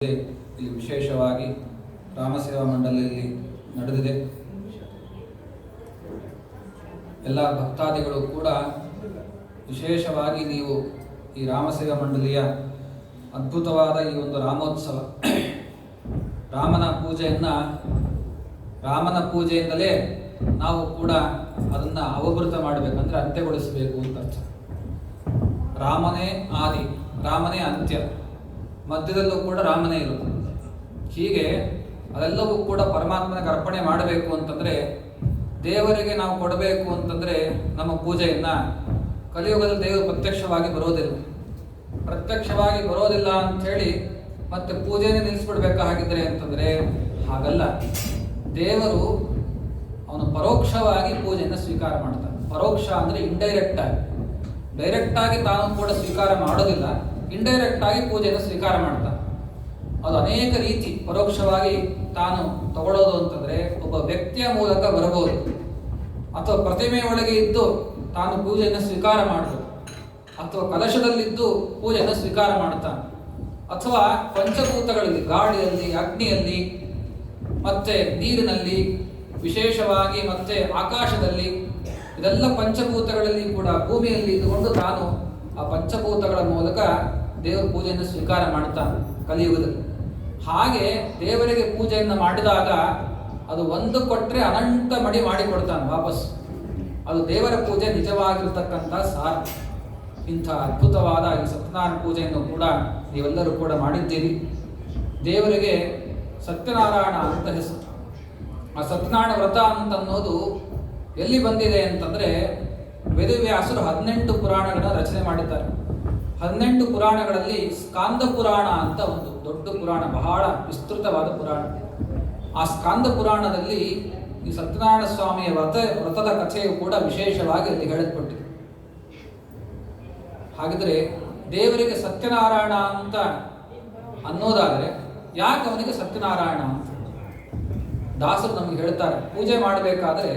ಇಲ್ಲಿ ವಿಶೇಷವಾಗಿ ರಾಮಸೇವಾ ಮಂಡಳಿಯಲ್ಲಿ ನಡೆದಿದೆ. ಎಲ್ಲ ಭಕ್ತಾದಿಗಳು ಕೂಡ ವಿಶೇಷವಾಗಿ ನೀವು ಈ ರಾಮಸೇವಾ ಮಂಡಳಿಯ ಅದ್ಭುತವಾದ ಈ ಒಂದು ರಾಮೋತ್ಸವ ರಾಮನ ಪೂಜೆಯಿಂದಲೇ ನಾವು ಕೂಡ ಅದನ್ನು ಅವಭೃತ ಮಾಡಬೇಕಂದ್ರೆ ಅಂತ್ಯಗೊಳಿಸಬೇಕು ಅಂತ ಅರ್ಥ. ರಾಮನೇ ಆದಿ, ರಾಮನೇ ಅಂತ್ಯ, ಮಧ್ಯದಲ್ಲೂ ಕೂಡ ರಾಮನೇ ಇರೋದು. ಹೀಗೆ ಅದೆಲ್ಲವೂ ಕೂಡ ಪರಮಾತ್ಮನಿಗೆ ಅರ್ಪಣೆ ಮಾಡಬೇಕು ಅಂತಂದರೆ, ದೇವರಿಗೆ ನಾವು ಕೊಡಬೇಕು ಅಂತಂದರೆ ನಮ್ಮ ಪೂಜೆಯನ್ನು ಕಲಿಯುಗದಲ್ಲಿ ದೇವರು ಪ್ರತ್ಯಕ್ಷವಾಗಿ ಬರೋದಿಲ್ಲ ಅಂಥೇಳಿ ಮತ್ತೆ ಪೂಜೆನೇ ನಿಲ್ಲಿಸ್ಬಿಡ್ಬೇಕಾಗಿದ್ರೆ ಅಂತಂದರೆ ಹಾಗಲ್ಲ. ದೇವರು ಅವನು ಪರೋಕ್ಷವಾಗಿ ಪೂಜೆಯನ್ನು ಸ್ವೀಕಾರ ಮಾಡ್ತಾನೆ. ಪರೋಕ್ಷ ಅಂದರೆ ಡೈರೆಕ್ಟ್ ಆಗಿ ತಾನು ಕೂಡ ಸ್ವೀಕಾರ ಮಾಡೋದಿಲ್ಲ, ಇಂಡೈರೆಕ್ಟ್ ಆಗಿ ಪೂಜೆಯನ್ನು ಸ್ವೀಕಾರ ಮಾಡ್ತಾನೆ. ಅದು ಅನೇಕ ರೀತಿ ಪರೋಕ್ಷವಾಗಿ ತಾನು ತಗೊಳ್ಳೋದು ಅಂತಂದರೆ ಒಬ್ಬ ವ್ಯಕ್ತಿಯ ಮೂಲಕ ಬರಬಹುದು, ಅಥವಾ ಪ್ರತಿಮೆ ಒಳಗೆ ಇದ್ದು ತಾನು ಪೂಜೆಯನ್ನು ಸ್ವೀಕಾರ ಮಾಡಬಹುದು, ಅಥವಾ ಕಲಶದಲ್ಲಿದ್ದು ಪೂಜೆಯನ್ನು ಸ್ವೀಕಾರ ಮಾಡ್ತಾನೆ, ಅಥವಾ ಪಂಚಭೂತಗಳಲ್ಲಿ ಗಾಳಿಯಲ್ಲಿ, ಅಗ್ನಿಯಲ್ಲಿ, ಮತ್ತೆ ನೀರಿನಲ್ಲಿ, ವಿಶೇಷವಾಗಿ ಮತ್ತೆ ಆಕಾಶದಲ್ಲಿ, ಇದೆಲ್ಲ ಪಂಚಭೂತಗಳಲ್ಲಿ ಕೂಡ ಭೂಮಿಯಲ್ಲಿ ಇದ್ದುಕೊಂಡು ತಾನು ಆ ಪಂಚಭೂತಗಳ ಮೂಲಕ ದೇವರ ಪೂಜೆಯನ್ನು ಸ್ವೀಕಾರ ಮಾಡ್ತಾನೆ ಕಲಿಯುಗದಲ್ಲಿ. ಹಾಗೆ ದೇವರಿಗೆ ಪೂಜೆಯನ್ನು ಮಾಡಿದಾಗ ಅದು ಒಂದು ಕೊಟ್ಟರೆ ಅನಂತ ಮಡಿ ಮಾಡಿಕೊಡ್ತಾನೆ ವಾಪಸ್. ಅದು ದೇವರ ಪೂಜೆ ನಿಜವಾಗಿರ್ತಕ್ಕಂಥ ಸಾರ. ಇಂಥ ಅದ್ಭುತವಾದ ಈ ಸತ್ಯನಾರಾಯಣ ಪೂಜೆಯನ್ನು ಕೂಡ ನೀವೆಲ್ಲರೂ ಕೂಡ ಮಾಡಿದ್ದೀರಿ. ದೇವರಿಗೆ ಸತ್ಯನಾರಾಯಣ ಅಂತ ಹೆಸರು. ಆ ಸತ್ಯನಾರಾಯಣ ವ್ರತ ಅಂತನ್ನೋದು ಎಲ್ಲಿ ಬಂದಿದೆ ಅಂತಂದರೆ, ವೇದವ್ಯಾಸರು 18 ಪುರಾಣಗಳನ್ನ ರಚನೆ ಮಾಡಿದ್ದಾರೆ. 18 ಪುರಾಣಗಳಲ್ಲಿ ಸ್ಕಾಂದ ಪುರಾಣ ಅಂತ ಒಂದು ದೊಡ್ಡ ಪುರಾಣ, ಬಹಳ ವಿಸ್ತೃತವಾದ ಪುರಾಣ. ಆ ಸ್ಕಾಂದ ಪುರಾಣದಲ್ಲಿ ಈ ಸತ್ಯನಾರಾಯಣ ಸ್ವಾಮಿಯ ವ್ರತದ ಕಥೆಯು ಕೂಡ ವಿಶೇಷವಾಗಿ ಅಲ್ಲಿ ಹೇಳಲ್ಪಟ್ಟಿದೆ. ಹಾಗಿದ್ರೆ ದೇವರಿಗೆ ಸತ್ಯನಾರಾಯಣ ಅಂತ ಅನ್ನೋದಾದರೆ ಯಾಕೆ ಅವನಿಗೆ ಸತ್ಯನಾರಾಯಣ ಅಂತ ದಾಸರು ನಮಗೆ ಹೇಳ್ತಾರೆ. ಪೂಜೆ ಮಾಡಬೇಕಾದ್ರೆ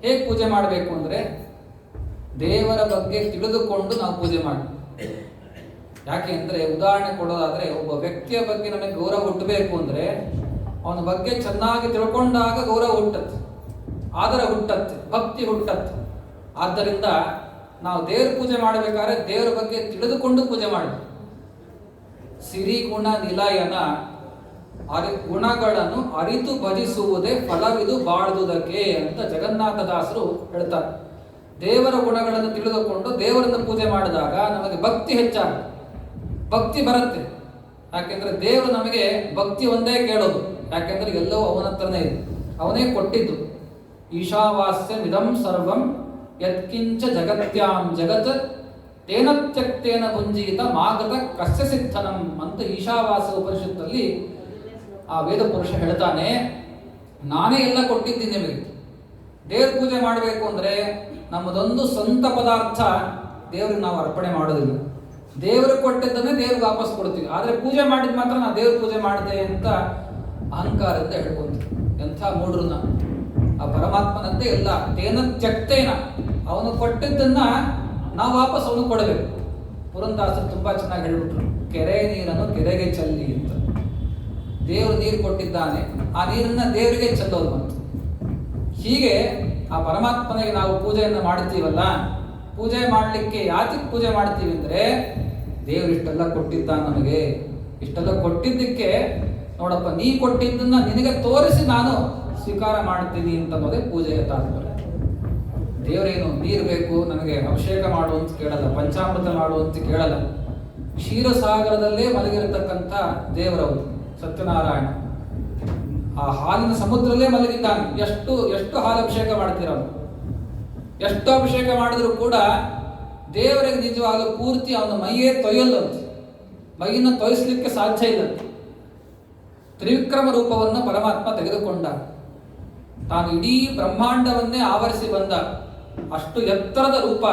ಹೇಗೆ ಪೂಜೆ ಮಾಡಬೇಕು ಅಂದರೆ, ದೇವರ ಬಗ್ಗೆ ತಿಳಿದುಕೊಂಡು ನಾವು ಪೂಜೆ ಮಾಡಿ. ಯಾಕೆ ಅಂದರೆ, ಉದಾಹರಣೆ ಕೊಡೋದಾದರೆ, ಒಬ್ಬ ವ್ಯಕ್ತಿಯ ಬಗ್ಗೆ ನಮಗೆ ಗೌರವ ಹುಟ್ಟಬೇಕು ಅಂದರೆ ಅವನ ಬಗ್ಗೆ ಚೆನ್ನಾಗಿ ತಿಳ್ಕೊಂಡಾಗ ಗೌರವ ಹುಟ್ಟತ್ತೆ, ಆದರ ಹುಟ್ಟತ್ತೆ, ಭಕ್ತಿ ಹುಟ್ಟತ್ತೆ. ಆದ್ದರಿಂದ ನಾವು ದೇವರ ಪೂಜೆ ಮಾಡಬೇಕಾದ್ರೆ ದೇವರ ಬಗ್ಗೆ ತಿಳಿದುಕೊಂಡು ಪೂಜೆ ಮಾಡಬೇಕು. ಸಿರಿ ಗುಣ ನಿಲಯನ ಗುಣಗಳನ್ನು ಅರಿತು ಭಜಿಸುವುದೇ ಫಲವಿದು ಬಾಳುವುದಕ್ಕೆ ಅಂತ ಜಗನ್ನಾಥದಾಸರು ಹೇಳ್ತಾರೆ. ದೇವರ ಗುಣಗಳನ್ನು ತಿಳಿದುಕೊಂಡು ದೇವರನ್ನು ಪೂಜೆ ಮಾಡಿದಾಗ ನಮಗೆ ಭಕ್ತಿ ಹೆಚ್ಚಾಗುತ್ತೆ, ಭಕ್ತಿ ಬರುತ್ತೆ. ಯಾಕೆಂದ್ರೆ ದೇವರು ನಮಗೆ ಭಕ್ತಿ ಒಂದೇ ಕೇಳೋದು. ಯಾಕೆಂದ್ರೆ ಎಲ್ಲವೂ ಅವನ ಹತ್ರನೇ ಇದೆ, ಅವನೇ ಕೊಟ್ಟಿದ್ದು. ಈಶಾವಾಸ್ಯ ಇದಂ ಸರ್ವಂ ಯತ್ಕಿಂಚ ಜಗತ್ಯಾಂ ಜಗತ್ ತೇನ ತ್ಯಕ್ತೇನ ಭುಂಜೀತ ಮಾಗತ ಕಸ್ಯ ಸಿದ್ಧನಂ ಅಂತ ಈಶಾವಾಸ್ಯ ಉಪನಿಷತ್ತಲ್ಲಿ ಆ ವೇದ ಪುರುಷ ಹೇಳ್ತಾನೆ. ನಾನೇ ಎಲ್ಲ ಕೊಟ್ಟಿದ್ದೀನಿ ನಿಮಗೆ. ದೇವ್ರ ಪೂಜೆ ಮಾಡಬೇಕು ಅಂದರೆ ನಮ್ಮದೊಂದು ಸ್ವಂತ ಪದಾರ್ಥ ದೇವ್ರಿಗೆ ನಾವು ಅರ್ಪಣೆ ಮಾಡೋದಿಲ್ಲ. ದೇವ್ರಿಗೆ ಕೊಟ್ಟಿದ್ದನ್ನೇ ದೇವ್ರಿಗೆ ವಾಪಸ್ ಕೊಡ್ತೀವಿ. ಆದರೆ ಪೂಜೆ ಮಾಡಿದ ಮಾತ್ರ ನಾವು ದೇವ್ರ ಪೂಜೆ ಮಾಡಿದೆ ಅಂತ ಅಹಂಕಾರದಿಂದ ಹೇಳ್ಕೊಂತೀವಿ. ಎಂಥ ಮೂಢರು ನಾವು. ಆ ಪರಮಾತ್ಮನಂತೆ ಎಲ್ಲ ತೇನ ತ್ಯಕ್ತೇನ, ಅವನು ಕೊಟ್ಟಿದ್ದನ್ನ ನಾವು ವಾಪಸ್ ಅವನು ಕೊಡಬೇಕು. ಪುರಂದಾಸರು ತುಂಬಾ ಚೆನ್ನಾಗಿ ಹೇಳ್ಬಿಟ್ರು, ಕೆರೆ ನೀರನ್ನು ಕೆರೆಗೆ ಚೆಲ್ಲಿ ಅಂತ. ದೇವರು ನೀರು ಕೊಟ್ಟಿದ್ದಾನೆ, ಆ ನೀರನ್ನ ದೇವರಿಗೆ ಚೆಲ್ಲೋದು ಅಂತ. ಹೀಗೆ ಆ ಪರಮಾತ್ಮನಿಗೆ ನಾವು ಪೂಜೆಯನ್ನು ಮಾಡ್ತೀವಲ್ಲ, ಪೂಜೆ ಮಾಡಲಿಕ್ಕೆ ಯಾತಕ್ಕೆ ಪೂಜೆ ಮಾಡ್ತೀವಿ ಅಂದರೆ, ದೇವರು ಇಷ್ಟೆಲ್ಲ ಕೊಟ್ಟಿದ್ದಾನೆ ನಮಗೆ. ಇಷ್ಟೆಲ್ಲ ಕೊಟ್ಟಿದ್ದಕ್ಕೆ ನೋಡಪ್ಪ, ನೀ ಕೊಟ್ಟಿದ್ದನ್ನ ನಿನಗೆ ತೋರಿಸಿ ನಾನು ಸ್ವೀಕಾರ ಮಾಡ್ತೀನಿ ಅಂತ ಅನ್ನೋದೇ ಪೂಜೆಯ ತಾತ್ಪರ್ಯ. ದೇವರೇನು ನೀರು ಬೇಕು ನನಗೆ ಅಭಿಷೇಕ ಮಾಡುವಂತ ಕೇಳಲ್ಲ, ಪಂಚಾಮೃತ ಮಾಡುವಂತ ಕೇಳಲ್ಲ. ಕ್ಷೀರಸಾಗರದಲ್ಲೇ ಮಲಗಿರತಕ್ಕಂಥ ದೇವರವರು ಸತ್ಯನಾರಾಯಣ. ಆ ಹಾಲಿನ ಸಮುದ್ರಲ್ಲೇ ಮಲಗಿದ್ದಾನೆ. ಎಷ್ಟು ಹಾಲು ಅಭಿಷೇಕ ಮಾಡ್ತೀರ, ಎಷ್ಟು ಅಭಿಷೇಕ ಮಾಡಿದ್ರು ಕೂಡ ದೇವರಿಗೆ ನಿಜವಾಗಲೂ ಪೂರ್ತಿ ಅವನ ಮೈಯೇ ತೊಯ್ಯಲ್ಲಂತೆ, ಮೈಯನ್ನು ತೊಯಿಸ್ಲಿಕ್ಕೆ ಸಾಧ್ಯ ಇಲ್ಲ. ತ್ರಿವಿಕ್ರಮ ರೂಪವನ್ನು ಪರಮಾತ್ಮ ತೆಗೆದುಕೊಂಡ. ತಾನು ಇಡೀ ಬ್ರಹ್ಮಾಂಡವನ್ನೇ ಆವರಿಸಿ ಬಂದ. ಅಷ್ಟು ಎತ್ತರದ ರೂಪ.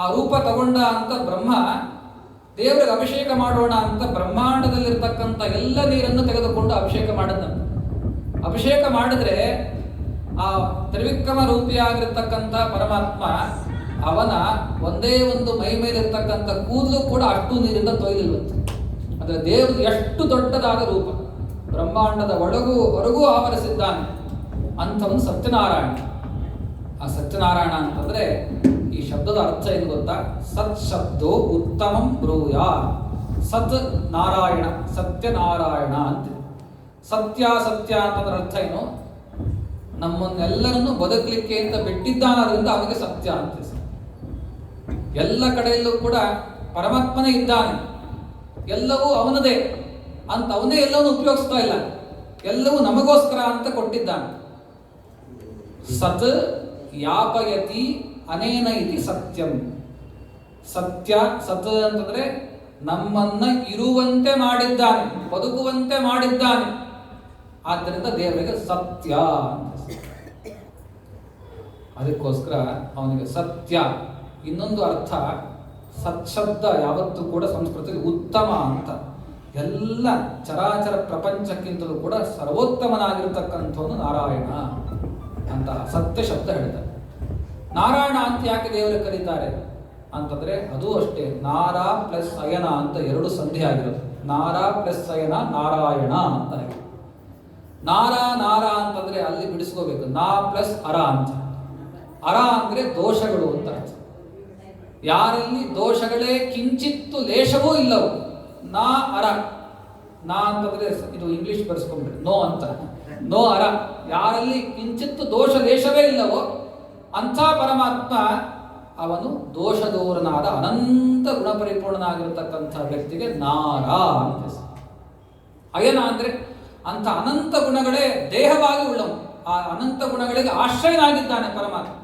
ಆ ರೂಪ ತಗೊಂಡ ಅಂತ ಬ್ರಹ್ಮ ದೇವರಿಗೆ ಅಭಿಷೇಕ ಮಾಡೋಣ ಅಂತ ಬ್ರಹ್ಮಾಂಡದಲ್ಲಿರ್ತಕ್ಕಂಥ ಎಲ್ಲ ನೀರನ್ನು ತೆಗೆದುಕೊಂಡು ಅಭಿಷೇಕ ಮಾಡಿದಂತೆ. ಅಭಿಷೇಕ ಮಾಡಿದ್ರೆ ಆ ತ್ರಿವಿಕ್ರಮ ರೂಪಿಯಾಗಿರ್ತಕ್ಕಂಥ ಪರಮಾತ್ಮ ಅವನ ಒಂದೇ ಒಂದು ಮೈ ಮೇಲಿರ್ತಕ್ಕಂಥ ಕೂದಲು ಕೂಡ ಅಷ್ಟು ನೀರಿಂದ ತೊಯ್ದಿಲ್ವಂತೆ. ಅಂದರೆ ದೇವರು ಎಷ್ಟು ದೊಡ್ಡದಾದ ರೂಪ, ಬ್ರಹ್ಮಾಂಡದ ಹೊರಗೂ ಆವರಿಸಿದ್ದಾನೆ ಅಂಥವನು ಸತ್ಯನಾರಾಯಣ. ಆ ಸತ್ಯನಾರಾಯಣ ಅಂತಂದ್ರೆ ಈ ಶಬ್ದದ ಅರ್ಥ ಏನು ಗೊತ್ತಾ? ಸತ್ ಶಬ್ದೋ ಉತ್ತಮಂ ಬ್ರೂಯ. ಸತ್ ನಾರಾಯಣ, ಸತ್ಯನಾರಾಯಣ ಅಂತ. ಸತ್ಯ ಅಂತಂದ್ರೆ ಅರ್ಥ ಏನು? ನಮ್ಮನ್ನೆಲ್ಲರನ್ನು ಬದುಕಲಿಕ್ಕೆ ಅಂತ ಬಿಟ್ಟಿದ್ದಾನಾದ್ರಿಂದ ಅವನಿಗೆ ಸತ್ಯ ಅಂತ. ಎಲ್ಲ ಕಡೆಯಲ್ಲೂ ಕೂಡ ಪರಮಾತ್ಮನೇ ಇದ್ದಾನೆ, ಎಲ್ಲವೂ ಅವನದೇ ಅಂತ ಅವನೇ ಎಲ್ಲವನ್ನೂ ಉಪಯೋಗಿಸ್ತಾ ಇಲ್ಲ, ಎಲ್ಲವೂ ನಮಗೋಸ್ಕರ ಅಂತ ಕೊಟ್ಟಿದ್ದಾನೆ. ಸತ್ ಯಾಪಯತಿ ಅನೇನ ಇತಿ ಸತ್ಯಂ. ಸತ್ಯ ಸತ್ ಅಂತಂದ್ರೆ ನಮ್ಮನ್ನ ಇರುವಂತೆ ಮಾಡಿದ್ದಾನೆ, ಬದುಕುವಂತೆ ಮಾಡಿದ್ದಾನೆ. ಆದ್ದರಿಂದ ದೇವರಿಗೆ ಸತ್ಯ ಅಂತ. ಅದಕ್ಕೋಸ್ಕರ ಅವನಿಗೆ ಸತ್ಯ. ಇನ್ನೊಂದು ಅರ್ಥ, ಸತ್ಶಬ್ದ ಯಾವತ್ತೂ ಕೂಡ ಸಂಸ್ಕೃತದಲ್ಲಿ ಉತ್ತಮ ಅಂತ. ಎಲ್ಲ ಚರಾಚರ ಪ್ರಪಂಚಕ್ಕಿಂತಲೂ ಕೂಡ ಸರ್ವೋತ್ತಮನಾಗಿರ್ತಕ್ಕಂಥವನು ನಾರಾಯಣ ಅಂತ ಸತ್ಯ ಶಬ್ದ ಹೇಳ್ತಾರೆ. ನಾರಾಯಣ ಅಂತ ಯಾಕೆ ದೇವರಿಗೆ ಕರೀತಾರೆ ಅಂತಂದ್ರೆ ಅದು ಅಷ್ಟೇ, ನಾರ ಪ್ಲಸ್ ಅಯನ ಅಂತ ಎರಡು ಸಂಧಿ ಆಗಿರೋದು. ನಾರ ಪ್ಲಸ್ ಅಯನ ನಾರಾಯಣ ಅಂತ. ನಾರ ಅಂತಂದ್ರೆ ಅಲ್ಲಿ ಬಿಡಿಸ್ಕೋಬೇಕು, ನಾ ಪ್ಲಸ್ ಅರ ಅಂತ. ಅರ ಅಂದ್ರೆ ದೋಷಗಳು ಅಂತ ಅರ್ಥ. ಯಾರಲ್ಲಿ ದೋಷಗಳೇ ಕಿಂಚಿತ್ತು ಲೇಷವೂ ಇಲ್ಲವೋ ನಾ ಅರ. ನಾ ಅಂತಂದ್ರೆ ಇದು ಇಂಗ್ಲಿಷ್ ಬರ್ಸ್ಕೊಂಡ್ಬಿಡ್ರಿ, ನೋ ಅಂತ. ನೋ ಅರ, ಯಾರಲ್ಲಿ ಕಿಂಚಿತ್ತು ದೋಷ ಲೇಷವೇ ಇಲ್ಲವೋ ಅಂಥ ಪರಮಾತ್ಮ ಅವನು ದೋಷದೂರನಾದ ಅನಂತ ಗುಣಪರಿಪೂರ್ಣನಾಗಿರತಕ್ಕಂಥ ವ್ಯಕ್ತಿಗೆ ನಾರ ಅಂತ. ಅಯನ ಅಂದ್ರೆ ಅಂಥ ಅನಂತ ಗುಣಗಳೇ ದೇಹವಾಗಿ ಉಳ್ಳವು, ಆ ಅನಂತ ಗುಣಗಳಿಗೆ ಆಶ್ರಯನಾಗಿದ್ದಾನೆ ಪರಮಾತ್ಮ.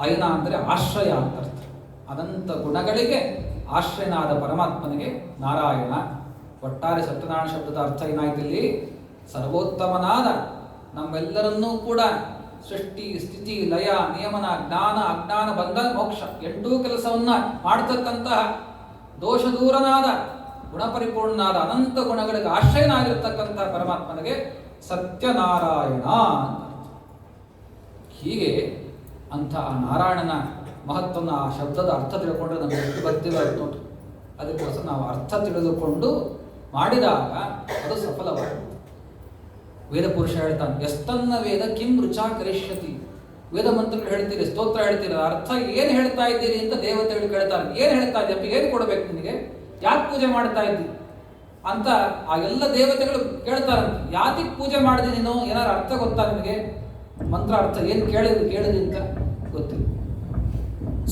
ಅಯನ ಅಂದರೆ ಆಶ್ರಯ ಅಂತ ಅರ್ಥ. ಅನಂತ ಗುಣಗಳಿಗೆ ಆಶ್ರಯನಾದ ಪರಮಾತ್ಮನಿಗೆ ನಾರಾಯಣ. ಒಟ್ಟಾರೆ ಸತ್ಯನಾರಾಯಣ ಶಬ್ದದ ಅರ್ಥ ಏನಾಯ್ತು ಇಲ್ಲಿ? ಸರ್ವೋತ್ತಮನಾದ ನಮ್ಮೆಲ್ಲರನ್ನೂ ಕೂಡ ಸೃಷ್ಟಿ ಸ್ಥಿತಿ ಲಯ ನಿಯಮನ ಜ್ಞಾನ ಅಜ್ಞಾನ ಬಂಧನ ಮೋಕ್ಷ ಎಂಟೂ ಕೆಲಸವನ್ನ ಮಾಡತಕ್ಕಂತಹ ದೋಷದೂರನಾದ ಗುಣಪರಿಪೂರ್ಣನಾದ ಅನಂತ ಗುಣಗಳಿಗೆ ಆಶ್ರಯನಾಗಿರ್ತಕ್ಕಂತಹ ಪರಮಾತ್ಮನಿಗೆ ಸತ್ಯನಾರಾಯಣ ಅಂತ. ಹೀಗೆ ಅಂತಹ ನಾರಾಯಣನ ಮಹತ್ವನ ಆ ಶಬ್ದದ ಅರ್ಥ ತಿಳ್ಕೊಂಡ್ರೆ ನಮಗೆ ಎಷ್ಟು ಬರ್ತಿಲ್ಲ ನೋಡಿ. ಅದಕ್ಕೋಸ್ಕರ ನಾವು ಅರ್ಥ ತಿಳಿದುಕೊಂಡು ಮಾಡಿದಾಗ ಅದು ಸಫಲವಾಗುತ್ತೆ. ವೇದ ಪುರುಷ ಹೇಳ್ತಾನೆ, ಎಸ್ತನ್ನ ವೇದ ಕಿಂ ರುಚಾ ಕರಿಷ್ಯತಿ. ವೇದ ಮಂತ್ರಗಳು ಹೇಳ್ತೀರಿ, ಸ್ತೋತ್ರ ಹೇಳ್ತೀರಿ, ಅರ್ಥ ಏನು ಹೇಳ್ತಾ ಇದ್ದೀರಿ ಅಂತ ದೇವತೆಗಳು ಕೇಳ್ತಾರೆ. ಏನು ಹೇಳ್ತಾ ಇದ್ದೀಯಪ್ಪ, ಏನು ಕೊಡಬೇಕು ನಿನಗೆ, ಯಾಕೆ ಪೂಜೆ ಮಾಡ್ತಾ ಇದ್ದೀರಿ ಅಂತ ಆ ಎಲ್ಲ ದೇವತೆಗಳು ಕೇಳ್ತಾರಂತೆ. ಯಾತಿಗೆ ಪೂಜೆ ಮಾಡಿದೆ ನೀನು, ಏನಾರು ಅರ್ಥ ಗೊತ್ತಾ ನಿಮಗೆ? ಮಂತ್ರ ಅರ್ಥ ಏನು ಕೇಳಿದ್ರಿ ಅಂತ ಗೊತ್ತಿಲ್ಲ.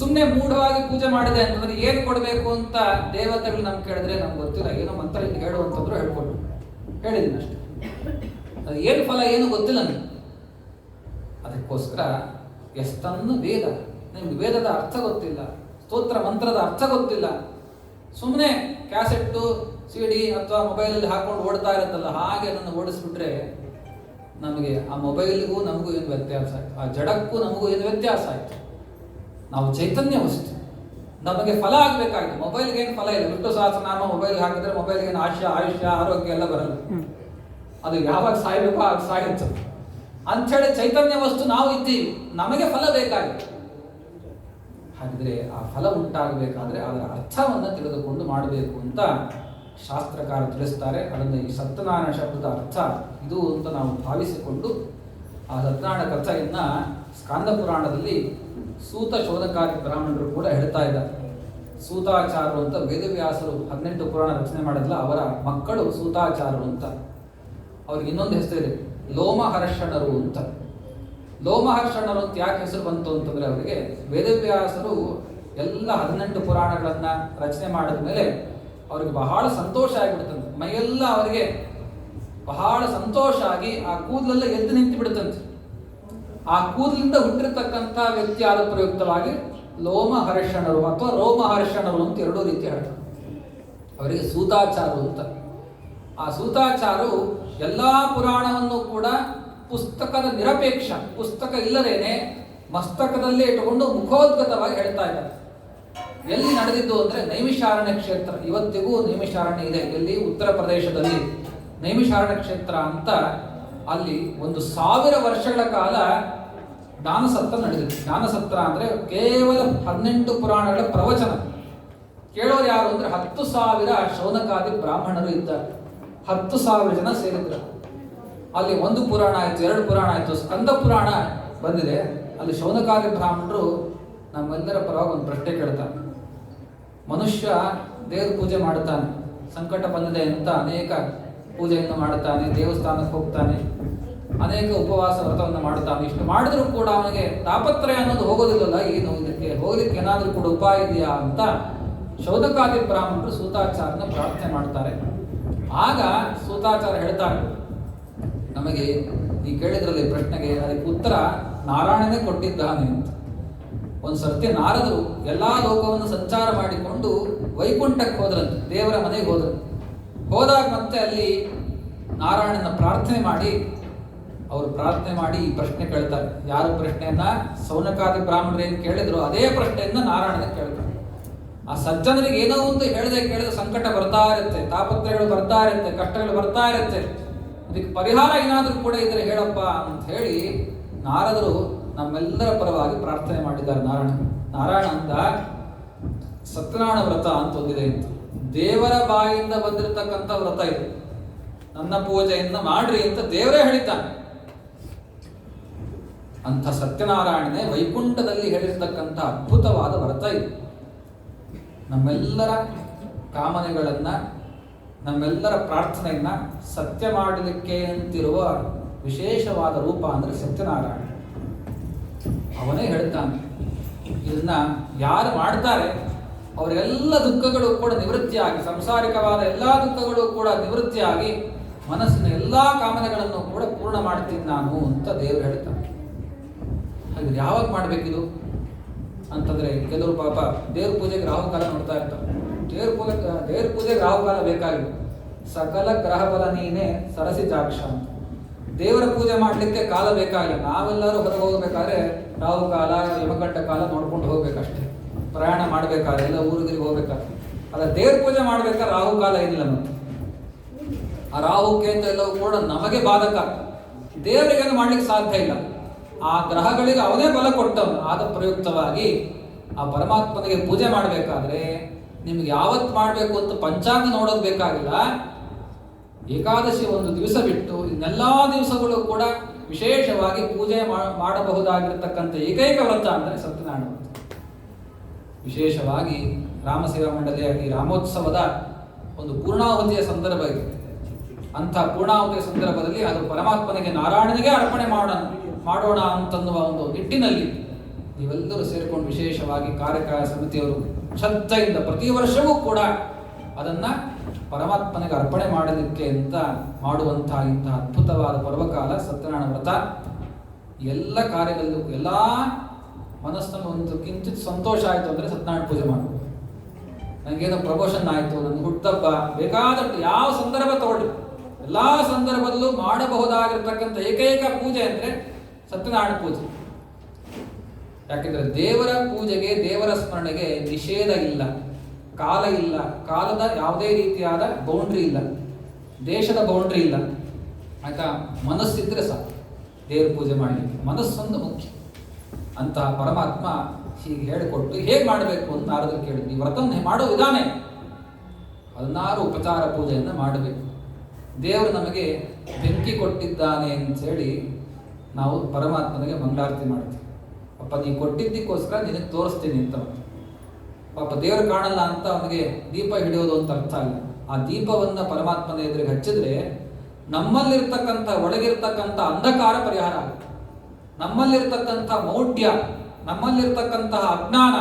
ಸುಮ್ಮನೆ ಮೂಢವಾಗಿ ಪೂಜೆ ಮಾಡಿದೆ ಅಂತಂದ್ರೆ ಏನು ಕೊಡಬೇಕು ಅಂತ ದೇವತೆಗಳು ನಮ್ಗೆ ಕೇಳಿದ್ರೆ ನಮ್ಗೆ ಗೊತ್ತಿಲ್ಲ. ಏನೋ ಮಂತ್ರ ಹಿಂಗೆ ಹೇಳು ಅಂತಂದ್ರು ಹೇಳ್ಕೊಡು, ಹೇಳಿದ್ದೀನಿ ಅಷ್ಟೇ. ಅದು ಏನು ಫಲ ಏನು ಗೊತ್ತಿಲ್ಲ ನನಗೆ. ಅದಕ್ಕೋಸ್ಕರ ಎಷ್ಟನ್ನು ವೇದ, ನಿಮ್ಗೆ ವೇದದ ಅರ್ಥ ಗೊತ್ತಿಲ್ಲ, ಸ್ತೋತ್ರ ಮಂತ್ರದ ಅರ್ಥ ಗೊತ್ತಿಲ್ಲ, ಸುಮ್ಮನೆ ಕ್ಯಾಸೆಟ್ಟು CD ಅಥವಾ ಮೊಬೈಲಲ್ಲಿ ಹಾಕೊಂಡು ಓಡ್ತಾ ಇರುತ್ತಲ್ಲ, ಹಾಗೆ ಅದನ್ನು ಓಡಿಸ್ಬಿಟ್ರೆ ನಮಗೆ ಆ ಮೊಬೈಲ್ಗೂ ನಮಗೂ ಏನು ವ್ಯತ್ಯಾಸ ಆಯ್ತು, ಆ ಜಡಕ್ಕೂ ನಮಗೂ ಏನು ವ್ಯತ್ಯಾಸ ಆಯ್ತು. ನಾವು ಚೈತನ್ಯ ವಸ್ತು, ನಮಗೆ ಫಲ ಆಗಬೇಕಾಗಿದೆ. ಮೊಬೈಲ್ಗೆ ಏನು ಫಲ ಇಲ್ಲ. ವಿಷ್ಣು ಸಹಸ್ರನಾಮ ಮೊಬೈಲ್ಗೆ ಹಾಕಿದ್ರೆ ಮೊಬೈಲ್ಗೆ ಏನು ಆಯುಷ್ಯ ಆರೋಗ್ಯ ಎಲ್ಲ ಬರಲ್ಲ. ಅದು ಯಾವಾಗ ಸಾಯ್ಬೇಕೋ ಆಗ ಸಾಯುತ್ತೆ ಅಂಥೇಳಿ ಚೈತನ್ಯ ವಸ್ತು ನಾವು ಇದ್ದೀವಿ, ನಮಗೆ ಫಲ ಬೇಕಾಗಿದೆ. ಹಾಗಿದ್ರೆ ಆ ಫಲ ಉಂಟಾಗಬೇಕಾದ್ರೆ ಅದರ ಅರ್ಥವನ್ನು ತಿಳಿದುಕೊಂಡು ಮಾಡಬೇಕು ಅಂತ ಶಾಸ್ತ್ರಕಾರ ತಿಳಿಸ್ತಾರೆ. ಅದನ್ನು ಈ ಸತ್ಯನಾರಾಯಣ ಶಬ್ದದ ಅರ್ಥ ಇದು ಅಂತ ನಾವು ಭಾವಿಸಿಕೊಂಡು ಆ ಸತ್ಯನಾರಾಯಣ ಕಥೆಯನ್ನ ಸ್ಕಾಂದ ಪುರಾಣದಲ್ಲಿ ಸೂತ ಶೋಧಕಾರಿ ಬ್ರಾಹ್ಮಣರು ಕೂಡ ಹೇಳ್ತಾ ಇದ್ದಾರೆ. ಸೂತಾಚಾರರು ಅಂತ ವೇದವ್ಯಾಸರು 18 ಪುರಾಣ ರಚನೆ ಮಾಡಿದ್ಲ, ಅವರ ಮಕ್ಕಳು ಸೂತಾಚಾರರು ಅಂತ. ಅವ್ರಿಗೆ ಇನ್ನೊಂದು ಹೆಸರಿದೆ, ಲೋಮಹರ್ಷಣರು ಅಂತ. ಲೋಮಹರ್ಷಣರು ಅಂತ ಯಾಕೆ ಹೆಸರು ಬಂತು ಅಂತಂದ್ರೆ, ಅವರಿಗೆ ವೇದವ್ಯಾಸರು ಎಲ್ಲ 18 ಪುರಾಣಗಳನ್ನ ರಚನೆ ಮಾಡಿದ ಮೇಲೆ ಅವ್ರಿಗೆ ಬಹಳ ಸಂತೋಷ ಆಗಿಬಿಡ್ತಂತೆ. ಮೈಯೆಲ್ಲ ಅವರಿಗೆ ಬಹಳ ಸಂತೋಷ ಆಗಿ ಆ ಕೂದಲೆಲ್ಲ ಎದ್ದು ನಿಂತು ಬಿಡುತ್ತಂತೆ. ಆ ಕೂದಲಿಂದ ಹುಟ್ಟಿರತಕ್ಕಂಥ ವ್ಯಕ್ತಿ ಆದ ಪ್ರಯುಕ್ತವಾಗಿ ಲೋಮಹರ್ಷಣರು ಅಥವಾ ರೋಮಹರ್ಷಣರು ಅಂತ ಎರಡೂ ರೀತಿ ಹೇಳ್ತಾರೆ. ಅವರಿಗೆ ಸೂತಾಚಾರು ಅಂತ. ಆ ಸೂತಾಚಾರು ಎಲ್ಲಾ ಪುರಾಣವನ್ನು ಕೂಡ ಪುಸ್ತಕದ ನಿರಪೇಕ್ಷ, ಪುಸ್ತಕ ಇಲ್ಲದೇನೆ ಮಸ್ತಕದಲ್ಲೇ ಇಟ್ಟುಕೊಂಡು ಮುಖೋದ್ಗತವಾಗಿ ಹೇಳ್ತಾ ಇದ್ದಾರೆ. ಎಲ್ಲಿ ನಡೆದಿದ್ದು ಅಂದ್ರೆ ನೈಮಿಷಾರಣ್ಯ ಕ್ಷೇತ್ರ. ಇವತ್ತಿಗೂ ನೈಮಿಷಾರಣ್ಯ ಇದೆ, ಎಲ್ಲಿ ಉತ್ತರ ಪ್ರದೇಶದಲ್ಲಿ ನೈಮಿಷಾರಣ್ಯ ಕ್ಷೇತ್ರ ಅಂತ. ಅಲ್ಲಿ 1000 ವರ್ಷಗಳ ಕಾಲ ಜ್ಞಾನಸತ್ರ ನಡೆದಿದೆ. ಜ್ಞಾನಸತ್ರ ಅಂದ್ರೆ ಕೇವಲ 18 ಪುರಾಣಗಳ ಪ್ರವಚನ. ಕೇಳೋರು ಯಾರು ಅಂದ್ರೆ 10,000 ಶೌನಕಾದಿ ಬ್ರಾಹ್ಮಣರು ಇದ್ದಾರೆ. 10,000 ಜನ ಸೇರಿದ್ರು. ಅಲ್ಲಿ ಒಂದು ಪುರಾಣ ಆಯ್ತು, 2 ಪುರಾಣ ಆಯ್ತು, ಸ್ಕಂದ ಪುರಾಣ ಬಂದಿದೆ. ಅಲ್ಲಿ ಶೌನಕಾದಿ ಬ್ರಾಹ್ಮಣರು ನಮ್ಮೆಲ್ಲರ ಪರವಾಗಿ ಒಂದು ಪ್ರಶ್ನೆ ಕೇಳ್ತಾರೆ. ಮನುಷ್ಯ ದೇವ್ರ ಪೂಜೆ ಮಾಡುತ್ತಾನೆ, ಸಂಕಟ ಬಂದಿದೆ ಅಂತ ಅನೇಕ ಪೂಜೆಯನ್ನು ಮಾಡುತ್ತಾನೆ, ದೇವಸ್ಥಾನಕ್ಕೆ ಹೋಗ್ತಾನೆ, ಅನೇಕ ಉಪವಾಸ ವ್ರತವನ್ನು ಮಾಡುತ್ತಾನೆ. ಇಷ್ಟು ಮಾಡಿದ್ರೂ ಕೂಡ ಅವನಿಗೆ ತಾಪತ್ರಯ ಅನ್ನೋದು ಹೋಗೋದಿಲ್ಲಲ್ಲ. ಏನು ಇದಕ್ಕೆ ಹೋಗ್ಲಿಕ್ಕೆ ಏನಾದರೂ ಕೂಡ ಉಪಾಯ ಇದೆಯಾ ಅಂತ ಶೌನಕಾದಿ ಬ್ರಾಹ್ಮಣರು ಸೂತಾಚಾರ್ಯನ ಪ್ರಾರ್ಥನೆ ಮಾಡ್ತಾರೆ. ಆಗ ಸೂತಾಚಾರ್ಯ ಹೇಳ್ತಾರೆ, ನಮಗೆ ಈ ಕೇಳಿದ್ರಲ್ಲಿ ಪ್ರಶ್ನೆಗೆ ಅದಕ್ಕೆ ಉತ್ತರ ನಾರಾಯಣನೇ ಕೊಟ್ಟಿದ್ದಾನೆ ಅಂತ. ಒಂದು ಸರ್ತಿ ನಾರದರು ಎಲ್ಲಾ ಲೋಕವನ್ನು ಸಂಚಾರ ಮಾಡಿಕೊಂಡು ವೈಕುಂಠಕ್ಕೆ ಹೋದ್ರಂತೆ, ದೇವರ ಮನೆಗೆ ಹೋದ್ರು. ಹೋದಾಗ ಮತ್ತೆ ಅಲ್ಲಿ ನಾರಾಯಣನ ಪ್ರಾರ್ಥನೆ ಮಾಡಿ ಈ ಪ್ರಶ್ನೆ ಕೇಳ್ತಾರೆ. ಯಾರು ಪ್ರಶ್ನೆಯನ್ನ ಶೌನಕಾದಿ ಬ್ರಾಹ್ಮಣರು ಏನು ಕೇಳಿದ್ರು ಅದೇ ಪ್ರಶ್ನೆಯನ್ನ ನಾರಾಯಣನ ಕೇಳ್ತಾರೆ. ಆ ಸಜ್ಜನರಿಗೆ ಏನೋ ಒಂದು ಕೇಳದೆ ಸಂಕಟ ಬರ್ತಾ ಇರುತ್ತೆ, ತಾಪತ್ರಯಗಳು ಬರ್ತಾ ಇರುತ್ತೆ, ಕಷ್ಟಗಳು ಬರ್ತಾ ಇರುತ್ತೆ. ಅದಕ್ಕೆ ಪರಿಹಾರ ಏನಾದರೂ ಕೂಡ ಇದ್ರೆ ಹೇಳಪ್ಪ ಅಂತ ಹೇಳಿ ನಾರದರು ನಮ್ಮೆಲ್ಲರ ಪರವಾಗಿ ಪ್ರಾರ್ಥನೆ ಮಾಡಿದ್ದಾರೆ. ನಾರಾಯಣ ಅಂತ ಸತ್ಯನಾರಾಯಣ ವ್ರತ ಅಂತ ಒಂದಿದೆ ಅಂತ, ದೇವರ ಬಾಯಿಂದ ಬಂದಿರತಕ್ಕಂಥ ವ್ರತ ಇದು. ನನ್ನ ಪೂಜೆಯನ್ನ ಮಾಡ್ರಿ ಅಂತ ದೇವರೇ ಹೇಳಿದ್ದಾನೆ. ಅಂಥ ಸತ್ಯನಾರಾಯಣನೇ ವೈಕುಂಠದಲ್ಲಿ ಹೇಳಿರ್ತಕ್ಕಂಥ ಅದ್ಭುತವಾದ ವ್ರತ ಇದು. ನಮ್ಮೆಲ್ಲರ ಕಾಮನೆಗಳನ್ನ, ನಮ್ಮೆಲ್ಲರ ಪ್ರಾರ್ಥನೆಯನ್ನ ಸತ್ಯ ಮಾಡಲಿಕ್ಕೆ ಅಂತಿರುವ ವಿಶೇಷವಾದ ರೂಪ ಅಂದ್ರೆ ಸತ್ಯನಾರಾಯಣ. ಅವನೇ ಹೇಳ್ತಾನೆ, ಇದನ್ನ ಯಾರು ಮಾಡ್ತಾರೆ ಅವರೆಲ್ಲ ದುಃಖಗಳು ಕೂಡ ನಿವೃತ್ತಿಯಾಗಿ, ಸಂಸಾರಿಕವಾದ ಎಲ್ಲಾ ದುಃಖಗಳು ಕೂಡ ನಿವೃತ್ತಿಯಾಗಿ ಮನಸ್ಸಿನ ಎಲ್ಲಾ ಕಾಮನೆಗಳನ್ನು ಕೂಡ ಪೂರ್ಣ ಮಾಡ್ತೀನಿ ನಾನು ಅಂತ ದೇವರು ಹೇಳ್ತಾನೆ. ಹಾಗೆ ಯಾವಾಗ ಮಾಡ್ಬೇಕಿದು ಅಂತಂದ್ರೆ, ಕೆಲವರು ಪಾಪ ದೇವ್ರ ಪೂಜೆಗೆ ರಾಹುಕಾಲ ನೋಡ್ತಾ ಇರ್ತಾರೆ. ದೇವ್ರ ಪೂಜೆಗೆ ರಾಹುಕಾಲ ಬೇಕಾಗಿಲ್ಲ. ಸಕಲ ಗ್ರಹ ಬಲ ನೀನೆ ಸರಸಿ ಜಾಕ್ಷ ಅಂತ. ದೇವರ ಪೂಜೆ ಮಾಡ್ಲಿಕ್ಕೆ ಕಾಲ ಬೇಕಾಗಿಲ್ಲ. ನಾವೆಲ್ಲರೂ ಹೊರಗೆ ಹೋಗ್ಬೇಕಾದ್ರೆ ರಾಹುಕಾಲ, ಯಮಗಂಟ ಕಾಲ ನೋಡ್ಕೊಂಡು ಹೋಗ್ಬೇಕಷ್ಟೇ. ಪ್ರಯಾಣ ಮಾಡ್ಬೇಕಾದ್ರೆ ಎಲ್ಲ ಊರಿಗೆ ಹೋಗ್ಬೇಕಾದ್ರೆ. ಅಲ್ಲ, ದೇವ್ರ ಪೂಜೆ ಮಾಡ್ಬೇಕಾದ್ರೆ ರಾಹುಕಾಲ ಏನಿಲ್ಲ. ಮತ್ತೆ ಆ ರಾಹುಕ್ಕೆ ಅಂತ ಎಲ್ಲವೂ ಕೂಡ ನಮಗೆ ಬಾಧಕ, ದೇವರಿಗೇನು ಮಾಡ್ಲಿಕ್ಕೆ ಸಾಧ್ಯ ಇಲ್ಲ. ಆ ಗ್ರಹಗಳಿಗೆ ಅವನೇ ಬಲ ಕೊಟ್ಟವನು. ಆದ ಪ್ರಯುಕ್ತವಾಗಿ ಆ ಪರಮಾತ್ಮನಿಗೆ ಪೂಜೆ ಮಾಡಬೇಕಾದ್ರೆ ನಿಮ್ಗೆ ಯಾವತ್ತು ಮಾಡಬೇಕು ಅಂತ ಪಂಚಾಂಗ ನೋಡೋದು ಬೇಕಾಗಿಲ್ಲ. ಏಕಾದಶಿ ಒಂದು ದಿವಸ ಬಿಟ್ಟು ಇನ್ನೆಲ್ಲಾ ದಿವಸಗಳು ಕೂಡ ವಿಶೇಷವಾಗಿ ಪೂಜೆ ಮಾಡಬಹುದಾಗಿರತಕ್ಕಂಥ ಏಕೈಕ ವ್ರತ ಅಂದರೆ ಸತ್ಯನಾರಾಯಣ ವ್ರತ. ವಿಶೇಷವಾಗಿ ರಾಮಸೇವಾ ಮಂಡಳಿಯ ಈ ರಾಮೋತ್ಸವದ ಒಂದು ಪೂರ್ಣಾಹುತಿಯ ಸಂದರ್ಭ ಇದೆ. ಅಂಥ ಪೂರ್ಣಾಹುತಿಯ ಸಂದರ್ಭದಲ್ಲಿ ಅದು ಪರಮಾತ್ಮನಿಗೆ, ನಾರಾಯಣನಿಗೆ ಅರ್ಪಣೆ ಮಾಡೋಣ ಅಂತನ್ನುವ ಒಂದು ನಿಟ್ಟಿನಲ್ಲಿ ನೀವೆಲ್ಲರೂ ಸೇರಿಕೊಂಡು ವಿಶೇಷವಾಗಿ ಕಾರ್ಯಕಾಲ ಸಮಿತಿಯವರು ಶ್ರದ್ಧೆಯಿಂದ ಪ್ರತಿ ವರ್ಷವೂ ಕೂಡ ಅದನ್ನ ಪರಮಾತ್ಮನಿಗೆ ಅರ್ಪಣೆ ಮಾಡಲಿಕ್ಕೆ ಅಂತ ಮಾಡುವಂತಹ ಇಂತಹ ಅದ್ಭುತವಾದ ಪರ್ವಕಾಲ ಸತ್ಯನಾರಾಯಣ ವ್ರತ. ಎಲ್ಲ ಕಾರ್ಯದಲ್ಲೂ ಎಲ್ಲ ಮನಸ್ಸನ್ನು ಒಂದು ಕಿಂಚಿತ್ ಸಂತೋಷ ಆಯಿತು ಅಂದರೆ ಸತ್ಯನಾರಾಯಣ ಪೂಜೆ ಮಾಡಬಹುದು. ನನಗೇನೋ ಪ್ರಮೋಷನ್ ಆಯಿತು, ನನ್ನ ಹುಟ್ಟುಹಬ್ಬ, ಬೇಕಾದಷ್ಟು ಯಾವ ಸಂದರ್ಭ ತಗೊಳ್ಳಿ, ಎಲ್ಲ ಸಂದರ್ಭದಲ್ಲೂ ಮಾಡಬಹುದಾಗಿರ್ತಕ್ಕಂಥ ಏಕೈಕ ಪೂಜೆ ಅಂದರೆ ಸತ್ಯನಾರಾಯಣ ಪೂಜೆ. ಯಾಕೆಂದ್ರೆ ದೇವರ ಪೂಜೆಗೆ, ದೇವರ ಸ್ಮರಣೆಗೆ ನಿಷೇಧ ಇಲ್ಲ, ಕಾಲ ಇಲ್ಲ, ಕಾಲದ ಯಾವುದೇ ರೀತಿಯಾದ ಬೌಂಡ್ರಿ ಇಲ್ಲ, ದೇಶದ ಬೌಂಡ್ರಿ ಇಲ್ಲ. ಆಯ್ತಾ? ಮನಸ್ಸಿದ್ರೆ ಸಾಕು ದೇವರ ಪೂಜೆ ಮಾಡಲಿಕ್ಕೆ, ಮನಸ್ಸೊಂದು ಮುಖ್ಯ. ಅಂತಹ ಪರಮಾತ್ಮ ಹೀಗೆ ಹೇಳಿಕೊಟ್ಟು ಹೇಗೆ ಮಾಡಬೇಕು ಅಂತ ನಾರದರು ಕೇಳಿದ್ರು. ಈ ವ್ರತವನ್ನು ಮಾಡೋ ವಿಧಾನ 16 ಉಪಚಾರ ಪೂಜೆಯನ್ನು ಮಾಡಬೇಕು. ದೇವರು ನಮಗೆ ಬೆಂಕಿ ಕೊಟ್ಟಿದ್ದಾನೆ ಅಂತ ಹೇಳಿ ನಾವು ಪರಮಾತ್ಮನಿಗೆ ಮಂಗಳಾರತಿ ಮಾಡ್ತೀವಿ. ಅಪ್ಪ ನೀ ಕೊಟ್ಟಿದ್ದಕ್ಕೋಸ್ಕರ ನಿನಗೆ ತೋರಿಸ್ತೀನಿ ಅಂತ. ಪಾಪ ದೇವರು ಕಾಣಲ್ಲ ಅಂತ ಅವನಿಗೆ ದೀಪ ಹಿಡಿಯೋದು ಅಂತ ಅರ್ಥ ಅಲ್ಲ. ಆ ದೀಪವನ್ನ ಪರಮಾತ್ಮನ ಎದುರಿಗೆ ಹಚ್ಚಿದ್ರೆ ನಮ್ಮಲ್ಲಿರ್ತಕ್ಕಂಥ, ಒಳಗಿರ್ತಕ್ಕಂಥ ಅಂಧಕಾರ ಪರಿಹಾರ ಆಗುತ್ತೆ. ನಮ್ಮಲ್ಲಿರ್ತಕ್ಕಂಥ ಮೌಢ್ಯ, ನಮ್ಮಲ್ಲಿರ್ತಕ್ಕಂತಹ ಅಜ್ಞಾನ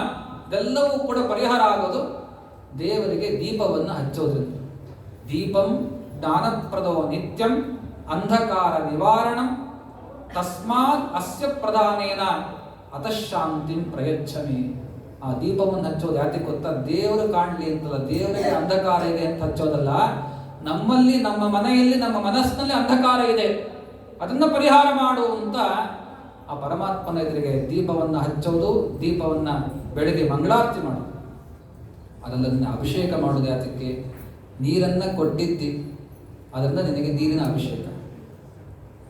ಇದೆಲ್ಲವೂ ಕೂಡ ಪರಿಹಾರ ಆಗೋದು ದೇವರಿಗೆ ದೀಪವನ್ನು ಹಚ್ಚೋದ್ರಿಂದ. ದೀಪಂ ಜ್ಞಾನಪ್ರದೋ ನಿತ್ಯಂ ಅಂಧಕಾರ ನಿವಾರಣಂ ತಸ್ಮಾತ್ ಅಸ್ಯ ಪ್ರಧಾನೇನ ಅತಃಶಾಂತಿಂ ಪ್ರಯಚ್ಛಮಿ. ಆ ದೀಪವನ್ನು ಹಚ್ಚೋದು ಯಾಕೆ ಗೊತ್ತಾ? ದೇವರು ಕಾಣಲಿ ಅಂತಲ್ಲ, ದೇವರಿಗೆ ಅಂಧಕಾರ ಇದೆ ಅಂತ ಹಚ್ಚೋದಲ್ಲ. ನಮ್ಮಲ್ಲಿ, ನಮ್ಮ ಮನೆಯಲ್ಲಿ, ನಮ್ಮ ಮನಸ್ಸಿನಲ್ಲಿ ಅಂಧಕಾರ ಇದೆ, ಅದನ್ನ ಪರಿಹಾರ ಮಾಡುವಂತ ಆ ಪರಮಾತ್ಮನ ಎದುರಿಗೆ ದೀಪವನ್ನು ಹಚ್ಚೋದು, ದೀಪವನ್ನು ಬೆಳಗ್ಗೆ ಮಂಗಳಾರತಿ ಮಾಡೋದು, ಅದನ್ನ ಅಭಿಷೇಕ ಮಾಡೋದು. ಯಾತಕ್ಕೆ? ನೀರನ್ನ ಕೊಟ್ಟಿದ್ದಿ, ಅದರಿಂದ ನಿನಗೆ ನೀರಿನ ಅಭಿಷೇಕ.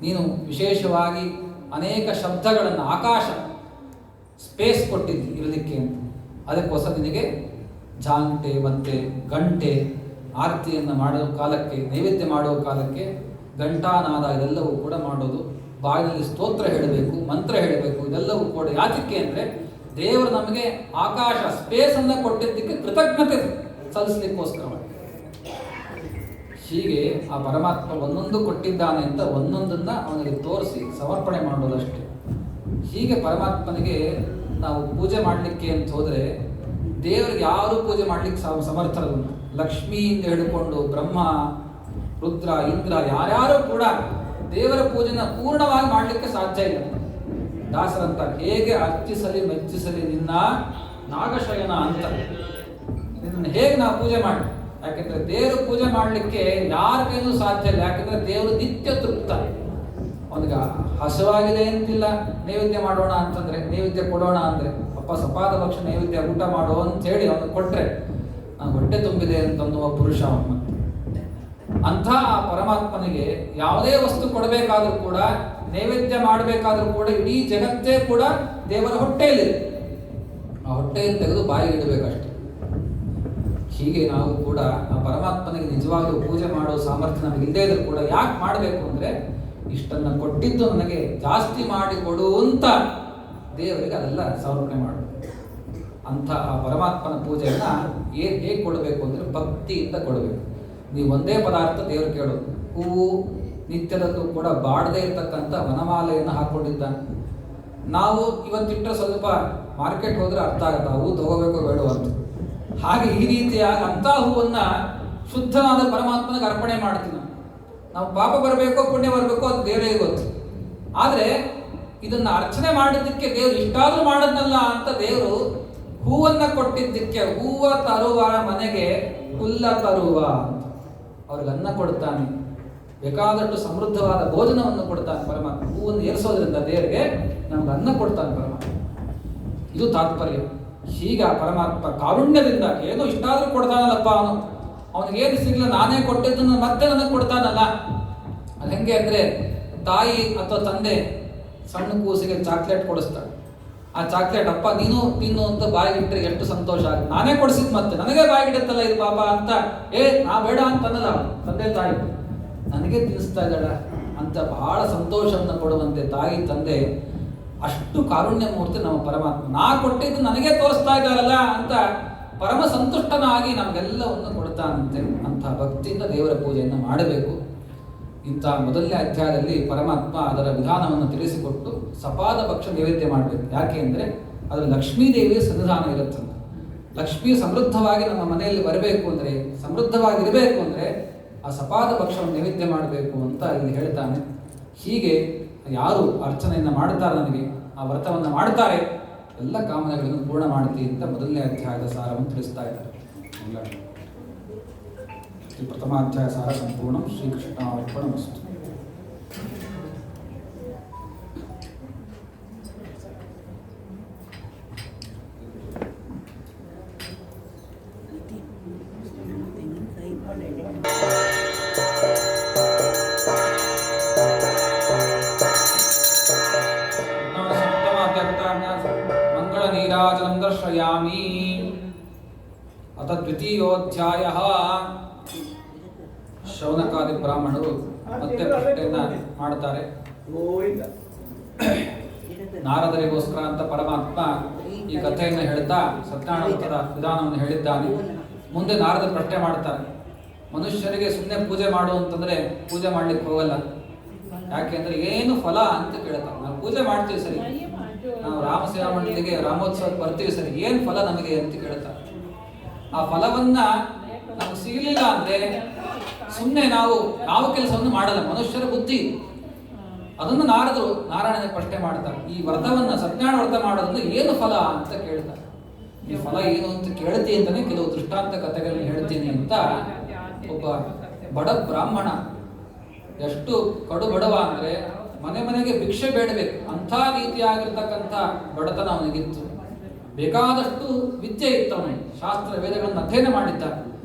ನೀನು ವಿಶೇಷವಾಗಿ ಅನೇಕ ಶಬ್ದಗಳನ್ನು, ಆಕಾಶ, ಸ್ಪೇಸ್ ಕೊಟ್ಟಿದ್ದಿ ಇರಲಿಕ್ಕೆ ಅಂತ, ಅದಕ್ಕೋಸ್ಕರ ನಿನಗೆ ಜಾಂಟೆ ಮತ್ತು ಗಂಟೆ ಆರತಿಯನ್ನು ಮಾಡೋ ಕಾಲಕ್ಕೆ, ನೈವೇದ್ಯ ಮಾಡುವ ಕಾಲಕ್ಕೆ ಘಂಟಾನಾದ ಇದೆಲ್ಲವೂ ಕೂಡ ಮಾಡೋದು. ಬಾಯಿನಲ್ಲಿ ಸ್ತೋತ್ರ ಹೇಳಬೇಕು, ಮಂತ್ರ ಹೇಳಬೇಕು. ಇದೆಲ್ಲವೂ ಕೂಡ ಯಾತಕ್ಕೆ ಅಂದರೆ ದೇವರು ನಮಗೆ ಆಕಾಶ ಸ್ಪೇಸನ್ನು ಕೊಟ್ಟಿದ್ದಕ್ಕೆ ಕೃತಜ್ಞತೆ ಸಲ್ಲಿಸಲಿಕ್ಕೋಸ್ಕರವಾಗಿ. ಹೀಗೆ ಆ ಪರಮಾತ್ಮ ಒಂದೊಂದು ಕೊಟ್ಟಿದ್ದಾನೆ ಅಂತ ಒಂದೊಂದನ್ನು ಅವನಿಗೆ ತೋರಿಸಿ ಸಮರ್ಪಣೆ ಮಾಡೋದಷ್ಟೇ. ಹೀಗೆ ಪರಮಾತ್ಮನಿಗೆ ನಾವು ಪೂಜೆ ಮಾಡಲಿಕ್ಕೆ ಅಂತ ಹೋದರೆ ದೇವರಿಗೆ ಯಾರೂ ಪೂಜೆ ಮಾಡಲಿಕ್ಕೆ ಸಮರ್ಥರಲ್ಲ. ಲಕ್ಷ್ಮಿಯಿಂದ ಹಿಡ್ಕೊಂಡು ಬ್ರಹ್ಮ, ರುದ್ರ, ಇಂದ್ರ ಯಾರ್ಯಾರು ಕೂಡ ದೇವರ ಪೂಜೆನ ಪೂರ್ಣವಾಗಿ ಮಾಡಲಿಕ್ಕೆ ಸಾಧ್ಯ ಇಲ್ಲ. ದಾಸರಂತ ಹೇಗೆ ಅರ್ಚಿಸಲಿ ಮೆಚ್ಚಿಸಲಿ ನಿನ್ನ ನಾಗಶಯನ ಅಂತ, ನಿನ್ನ ಹೇಗೆ ನಾವು ಪೂಜೆ ಮಾಡಿ. ಯಾಕೆಂದ್ರೆ ದೇವರು ಪೂಜೆ ಮಾಡಲಿಕ್ಕೆ ಯಾರ ಕೈಲೂ ಸಾಧ್ಯ ಇಲ್ಲ. ಯಾಕೆಂದ್ರೆ ದೇವರು ನಿತ್ಯ ತೃಪ್ತ. ಅವನಿಗೆ ಹಸುವಾಗಿದೆ ಅಂತಿಲ್ಲ ನೈವೇದ್ಯ ಮಾಡೋಣ ಅಂತಂದ್ರೆ, ನೈವೇದ್ಯ ಕೊಡೋಣ ಅಂದ್ರೆ ಅಪ್ಪ ಸಪಾದ ಭಕ್ಷ ನೈವೇದ್ಯ ಊಟ ಮಾಡೋ ಅಂತ ಹೇಳಿ ಅವನು ಕೊಟ್ರೆ ನಾನು ಹೊಟ್ಟೆ ತುಂಬಿದೆ ಅಂತನ್ನುವ ಪುರುಷ ಅವನು. ಅಂಥ ಆ ಪರಮಾತ್ಮನಿಗೆ ಯಾವುದೇ ವಸ್ತು ಕೊಡಬೇಕಾದ್ರೂ ಕೂಡ, ನೈವೇದ್ಯ ಮಾಡಬೇಕಾದ್ರೂ ಕೂಡ ಇಡೀ ಜಗತ್ತೇ ಕೂಡ ದೇವರ ಹೊಟ್ಟೆಯಲ್ಲಿದೆ. ಆ ಹೊಟ್ಟೆಯನ್ನು ತೆಗೆದು ಬಾಯಿಗೆ ಇಡಬೇಕಷ್ಟೆ. ಹೀಗೆ ನಾವು ಕೂಡ ಆ ಪರಮಾತ್ಮನಿಗೆ ನಿಜವಾಗ್ಲೂ ಪೂಜೆ ಮಾಡೋ ಸಾಮರ್ಥ್ಯ ನಮಗೆ ಇಲ್ಲದೇ ಇದ್ರೂ ಕೂಡ ಯಾಕೆ ಮಾಡಬೇಕು ಅಂದರೆ, ಇಷ್ಟನ್ನು ಕೊಟ್ಟಿದ್ದು ನನಗೆ ಜಾಸ್ತಿ ಮಾಡಿ ಕೊಡುವಂತ ದೇವರಿಗೆ ಅದೆಲ್ಲ ಸಮರ್ಪಣೆ ಮಾಡಬೇಕು. ಅಂಥ ಆ ಪರಮಾತ್ಮನ ಪೂಜೆಯನ್ನು ಹೇಗೆ ಕೊಡಬೇಕು ಅಂದರೆ ಭಕ್ತಿಯಿಂದ ಕೊಡಬೇಕು. ನೀವು ಒಂದೇ ಪದಾರ್ಥ ದೇವರು ಕೇಳೋದು. ಹೂವು ನಿತ್ಯದಲ್ಲೂ ಕೂಡ ಬಾಡದೇ ಇರ್ತಕ್ಕಂಥ ವನಮಾಲೆಯನ್ನು ಹಾಕ್ಕೊಂಡಿದ್ದಾನೆ. ನಾವು ಇವತ್ತಿಟ್ಟರೆ ಸ್ವಲ್ಪ ಮಾರ್ಕೆಟ್ ಹೋದರೆ ಅರ್ಥ ಆಗುತ್ತೆ ಹೂವು ತಗೋಬೇಕೋ ಬೇಡೋ ಅಂತ. ಹಾಗೆ ಈ ರೀತಿಯಾಗಿ ಅಂಥ ಹೂವನ್ನು ಶುದ್ಧನಾದ ಪರಮಾತ್ಮನಿಗೆ ಅರ್ಪಣೆ ಮಾಡ್ತೀವಿ. ನಾವು ಪಾಪ ಬರಬೇಕೋ ಪುಣ್ಯ ಬರಬೇಕೋ ಅದು ದೇವರಿಗೆ ಗೊತ್ತು. ಆದರೆ ಇದನ್ನು ಅರ್ಚನೆ ಮಾಡಿದ್ದಕ್ಕೆ ದೇವರು ಇಷ್ಟಾದರೂ ಮಾಡೋದಲ್ಲ ಅಂತ ದೇವರು ಹೂವನ್ನು ಕೊಟ್ಟಿದ್ದಕ್ಕೆ ಹೂವ ತರುವ ಮನೆಗೆ ಹುಲ್ಲ ತರುವ ಅಂತ ಅವ್ರಿಗೆ ಅನ್ನ ಕೊಡ್ತಾನೆ. ಬೇಕಾದಷ್ಟು ಸಮೃದ್ಧವಾದ ಭೋಜನವನ್ನು ಕೊಡ್ತಾನೆ ಪರಮಾತ್ಮ. ಹೂವನ್ನು ಏರಿಸೋದ್ರಿಂದ ದೇವರಿಗೆ ನಮ್ಗೆ ಅನ್ನ ಕೊಡ್ತಾನೆ ಪರಮಾತ್ಮ. ಇದು ತಾತ್ಪರ್ಯ. ಹೀಗೆ ಆ ಪರಮಾತ್ಮ ಕಾರುಣ್ಯದಿಂದ ಏನೋ ಇಷ್ಟಾದರೂ ಕೊಡ್ತಾನಲ್ಲಪ್ಪ, ಅವನಿಗೇನು ಸಿಗಲ್ಲ ನಾನೇ ಕೊಟ್ಟಿದ್ದನ್ನು ಮತ್ತೆ ನನಗೆ ಕೊಡ್ತಾನಲ್ಲ. ಅದು ಹೆಂಗೆ ಅಂದರೆ, ತಾಯಿ ಅಥವಾ ತಂದೆ ಸಣ್ಣ ಕೂಸಿಗೆ ಚಾಕ್ಲೇಟ್ ಕೊಡಿಸ್ತಾಳೆ. ಆ ಚಾಕ್ಲೇಟ್ ಅಪ್ಪ ನೀನು ತಿನ್ನು ಅಂತ ಬಾಯಿಗಿಟ್ಟರೆ ಎಷ್ಟು ಸಂತೋಷ ಆಗುತ್ತೆ. ನಾನೇ ಕೊಡಿಸಿದ್ ಮತ್ತೆ ನನಗೆ ಬಾಯಿಗಿಡುತ್ತಲ್ಲ ಇದು ಪಾಪ ಅಂತ ನಾ ಬೇಡ ಅಂತನಲ್ಲ ತಂದೆ ತಾಯಿ, ನನಗೆ ತಿನ್ನಿಸ್ತಾ ಇದ್ದಾಳ ಅಂತ ಬಹಳ ಸಂತೋಷವನ್ನು ಕೊಡುವಂತೆ ತಾಯಿ ತಂದೆ ಅಷ್ಟು ಕಾರುಣ್ಯ ಮೂರ್ತಿ ನಮ್ಮ ಪರಮಾತ್ಮ. ನಾ ಕೊಟ್ಟಿದ್ದು ನನಗೆ ತೋರಿಸ್ತಾ ಇದ್ದಾರಲ್ಲ ಅಂತ ಪರಮ ಸಂತುಷ್ಟನಾಗಿ ನಮಗೆಲ್ಲವನ್ನು ಕೊಡ್ತಾನಂತೆ. ಅಂಥ ಭಕ್ತಿಯಿಂದ ದೇವರ ಪೂಜೆಯನ್ನು ಮಾಡಬೇಕು. ಇಂಥ ಮೊದಲನೇ ಅಧ್ಯಾಯದಲ್ಲಿ ಪರಮಾತ್ಮ ಅದರ ವಿಧಾನವನ್ನು ತಿಳಿಸಿಕೊಟ್ಟು ಸಪಾದ ಪಕ್ಷ ನೈವೇದ್ಯ ಮಾಡಬೇಕು. ಯಾಕೆ ಅಂದರೆ ಅದರ ಲಕ್ಷ್ಮೀದೇವಿಯ ಸನ್ನಿಧಾನ ಇರುತ್ತಂತೆ. ಲಕ್ಷ್ಮಿ ಸಮೃದ್ಧವಾಗಿ ನಮ್ಮ ಮನೆಯಲ್ಲಿ ಬರಬೇಕು ಅಂದರೆ, ಸಮೃದ್ಧವಾಗಿರಬೇಕು ಅಂದರೆ ಆ ಸಪಾದ ಪಕ್ಷವನ್ನು ನೈವೇದ್ಯ ಮಾಡಬೇಕು ಅಂತ ಇಲ್ಲಿ ಹೇಳ್ತಾನೆ. ಹೀಗೆ ಯಾರು ಅರ್ಚನೆಯನ್ನು ಮಾಡ್ತಾರೆ, ನನಗೆ ಆ ವ್ರತವನ್ನು ಮಾಡ್ತಾರೆ, ಎಲ್ಲ ಕಾಮನೆಗಳನ್ನು ಪೂರ್ಣ ಮಾಡ್ತೀವಿ ಅಂತ ಮೊದಲನೇ ಅಧ್ಯಾಯದ ಸಾರವನ್ನು ತಿಳಿಸ್ತಾ ಇದ್ದಾರೆ. ಪ್ರಥಮಾಧ್ಯಾಯ ಸಾರ ಸಂಪೂರ್ಣ. ಶ್ರೀಕೃಷ್ಣ ಅರ್ಪಣಮಸ್ತು. ಮಂಗಳ ನೀರಾಜನಂ ದರ್ಶಯಾಮಿ. ಅಥ ದ್ವಿತೀಯೋಧ್ಯಾಯಃ. ಶೌನಕಾದಿ ಬ್ರಾಹ್ಮಣರು ಮತ್ತೆ ಪ್ರಶ್ನೆಯನ್ನ ಮಾಡ್ತಾರೆ. ನಾರದರಿಗೋಸ್ಕರ ಅಂತ ಪರಮಾತ್ಮ ಈ ಕಥೆಯನ್ನು ಹೇಳ್ತಾ ಸತ್ಯನಾರಾಯಣ ವಿಧಾನವನ್ನು ಹೇಳಿದ್ದಾನೆ. ಮುಂದೆ ನಾರದರು ಪ್ರಶ್ನೆ ಮಾಡ್ತಾರೆ, ಮನುಷ್ಯರಿಗೆ ಸುಮ್ಮನೆ ಪೂಜೆ ಮಾಡು ಅಂತಂದ್ರೆ ಪೂಜೆ ಮಾಡ್ಲಿಕ್ಕೆ ಹೋಗಲ್ಲ. ಯಾಕೆಂದ್ರೆ ಏನು ಫಲ ಅಂತ ಕೇಳ್ತಾರೆ. ನಾವು ಪೂಜೆ ಮಾಡ್ತೀವಿ ಸರಿ, ನಾವು ರಾಮಸೇವಾ ಮಂಡಳಿಗೆ ರಾಮೋತ್ಸವಕ್ಕೆ ಬರ್ತೀವಿ ಸರಿ, ಏನು ಫಲ ನಮಗೆ ಅಂತ ಕೇಳ್ತಾರೆ. ಆ ಫಲವನ್ನ ನಮ್ಗೆ ಸಿಗಲಿಲ್ಲ ಅಂದ್ರೆ ಸುಮ್ಮನೆ ನಾವು ಯಾವ ಕೆಲಸವನ್ನು ಮಾಡಲ್ಲ. ಮನುಷ್ಯರ ಬುದ್ಧಿ ಅದನ್ನು ನಾರದರು ನಾರಾಯಣನ ಪ್ರಶ್ನೆ ಮಾಡ್ತಾರೆ. ಈ ವ್ರತವನ್ನ ಸತ್ಯನಾರಾಯಣ ವ್ರತ ಮಾಡೋದ್ರಿಂದ ಏನು ಫಲ ಅಂತ ಕೇಳ್ತಾರೆ. ಈ ಫಲ ಏನು ಅಂತ ಕೇಳ್ತಿ ಅಂತಾನೆ ಕೆಲವು ದೃಷ್ಟಾಂತ ಕಥೆಗಳನ್ನ ಹೇಳ್ತೀನಿ ಅಂತ ಒಬ್ಬ ಬಡ ಬ್ರಾಹ್ಮಣ, ಎಷ್ಟು ಕಡು ಬಡವ ಅಂದ್ರೆ ಮನೆ ಮನೆಗೆ ಭಿಕ್ಷೆ ಬೇಡಬೇಕು ಅಂಥ ರೀತಿಯಾಗಿರ್ತಕ್ಕಂಥ ಬಡತನ ಅವನಿಗಿತ್ತು. ಬೇಕಾದಷ್ಟು ವಿದ್ಯೆ ಇತ್ತು, ಅವನಿಗೆ ಶಾಸ್ತ್ರ ವೇದಗಳನ್ನು ಅಧ್ಯಯನ ಮಾಡಿದ್ದ.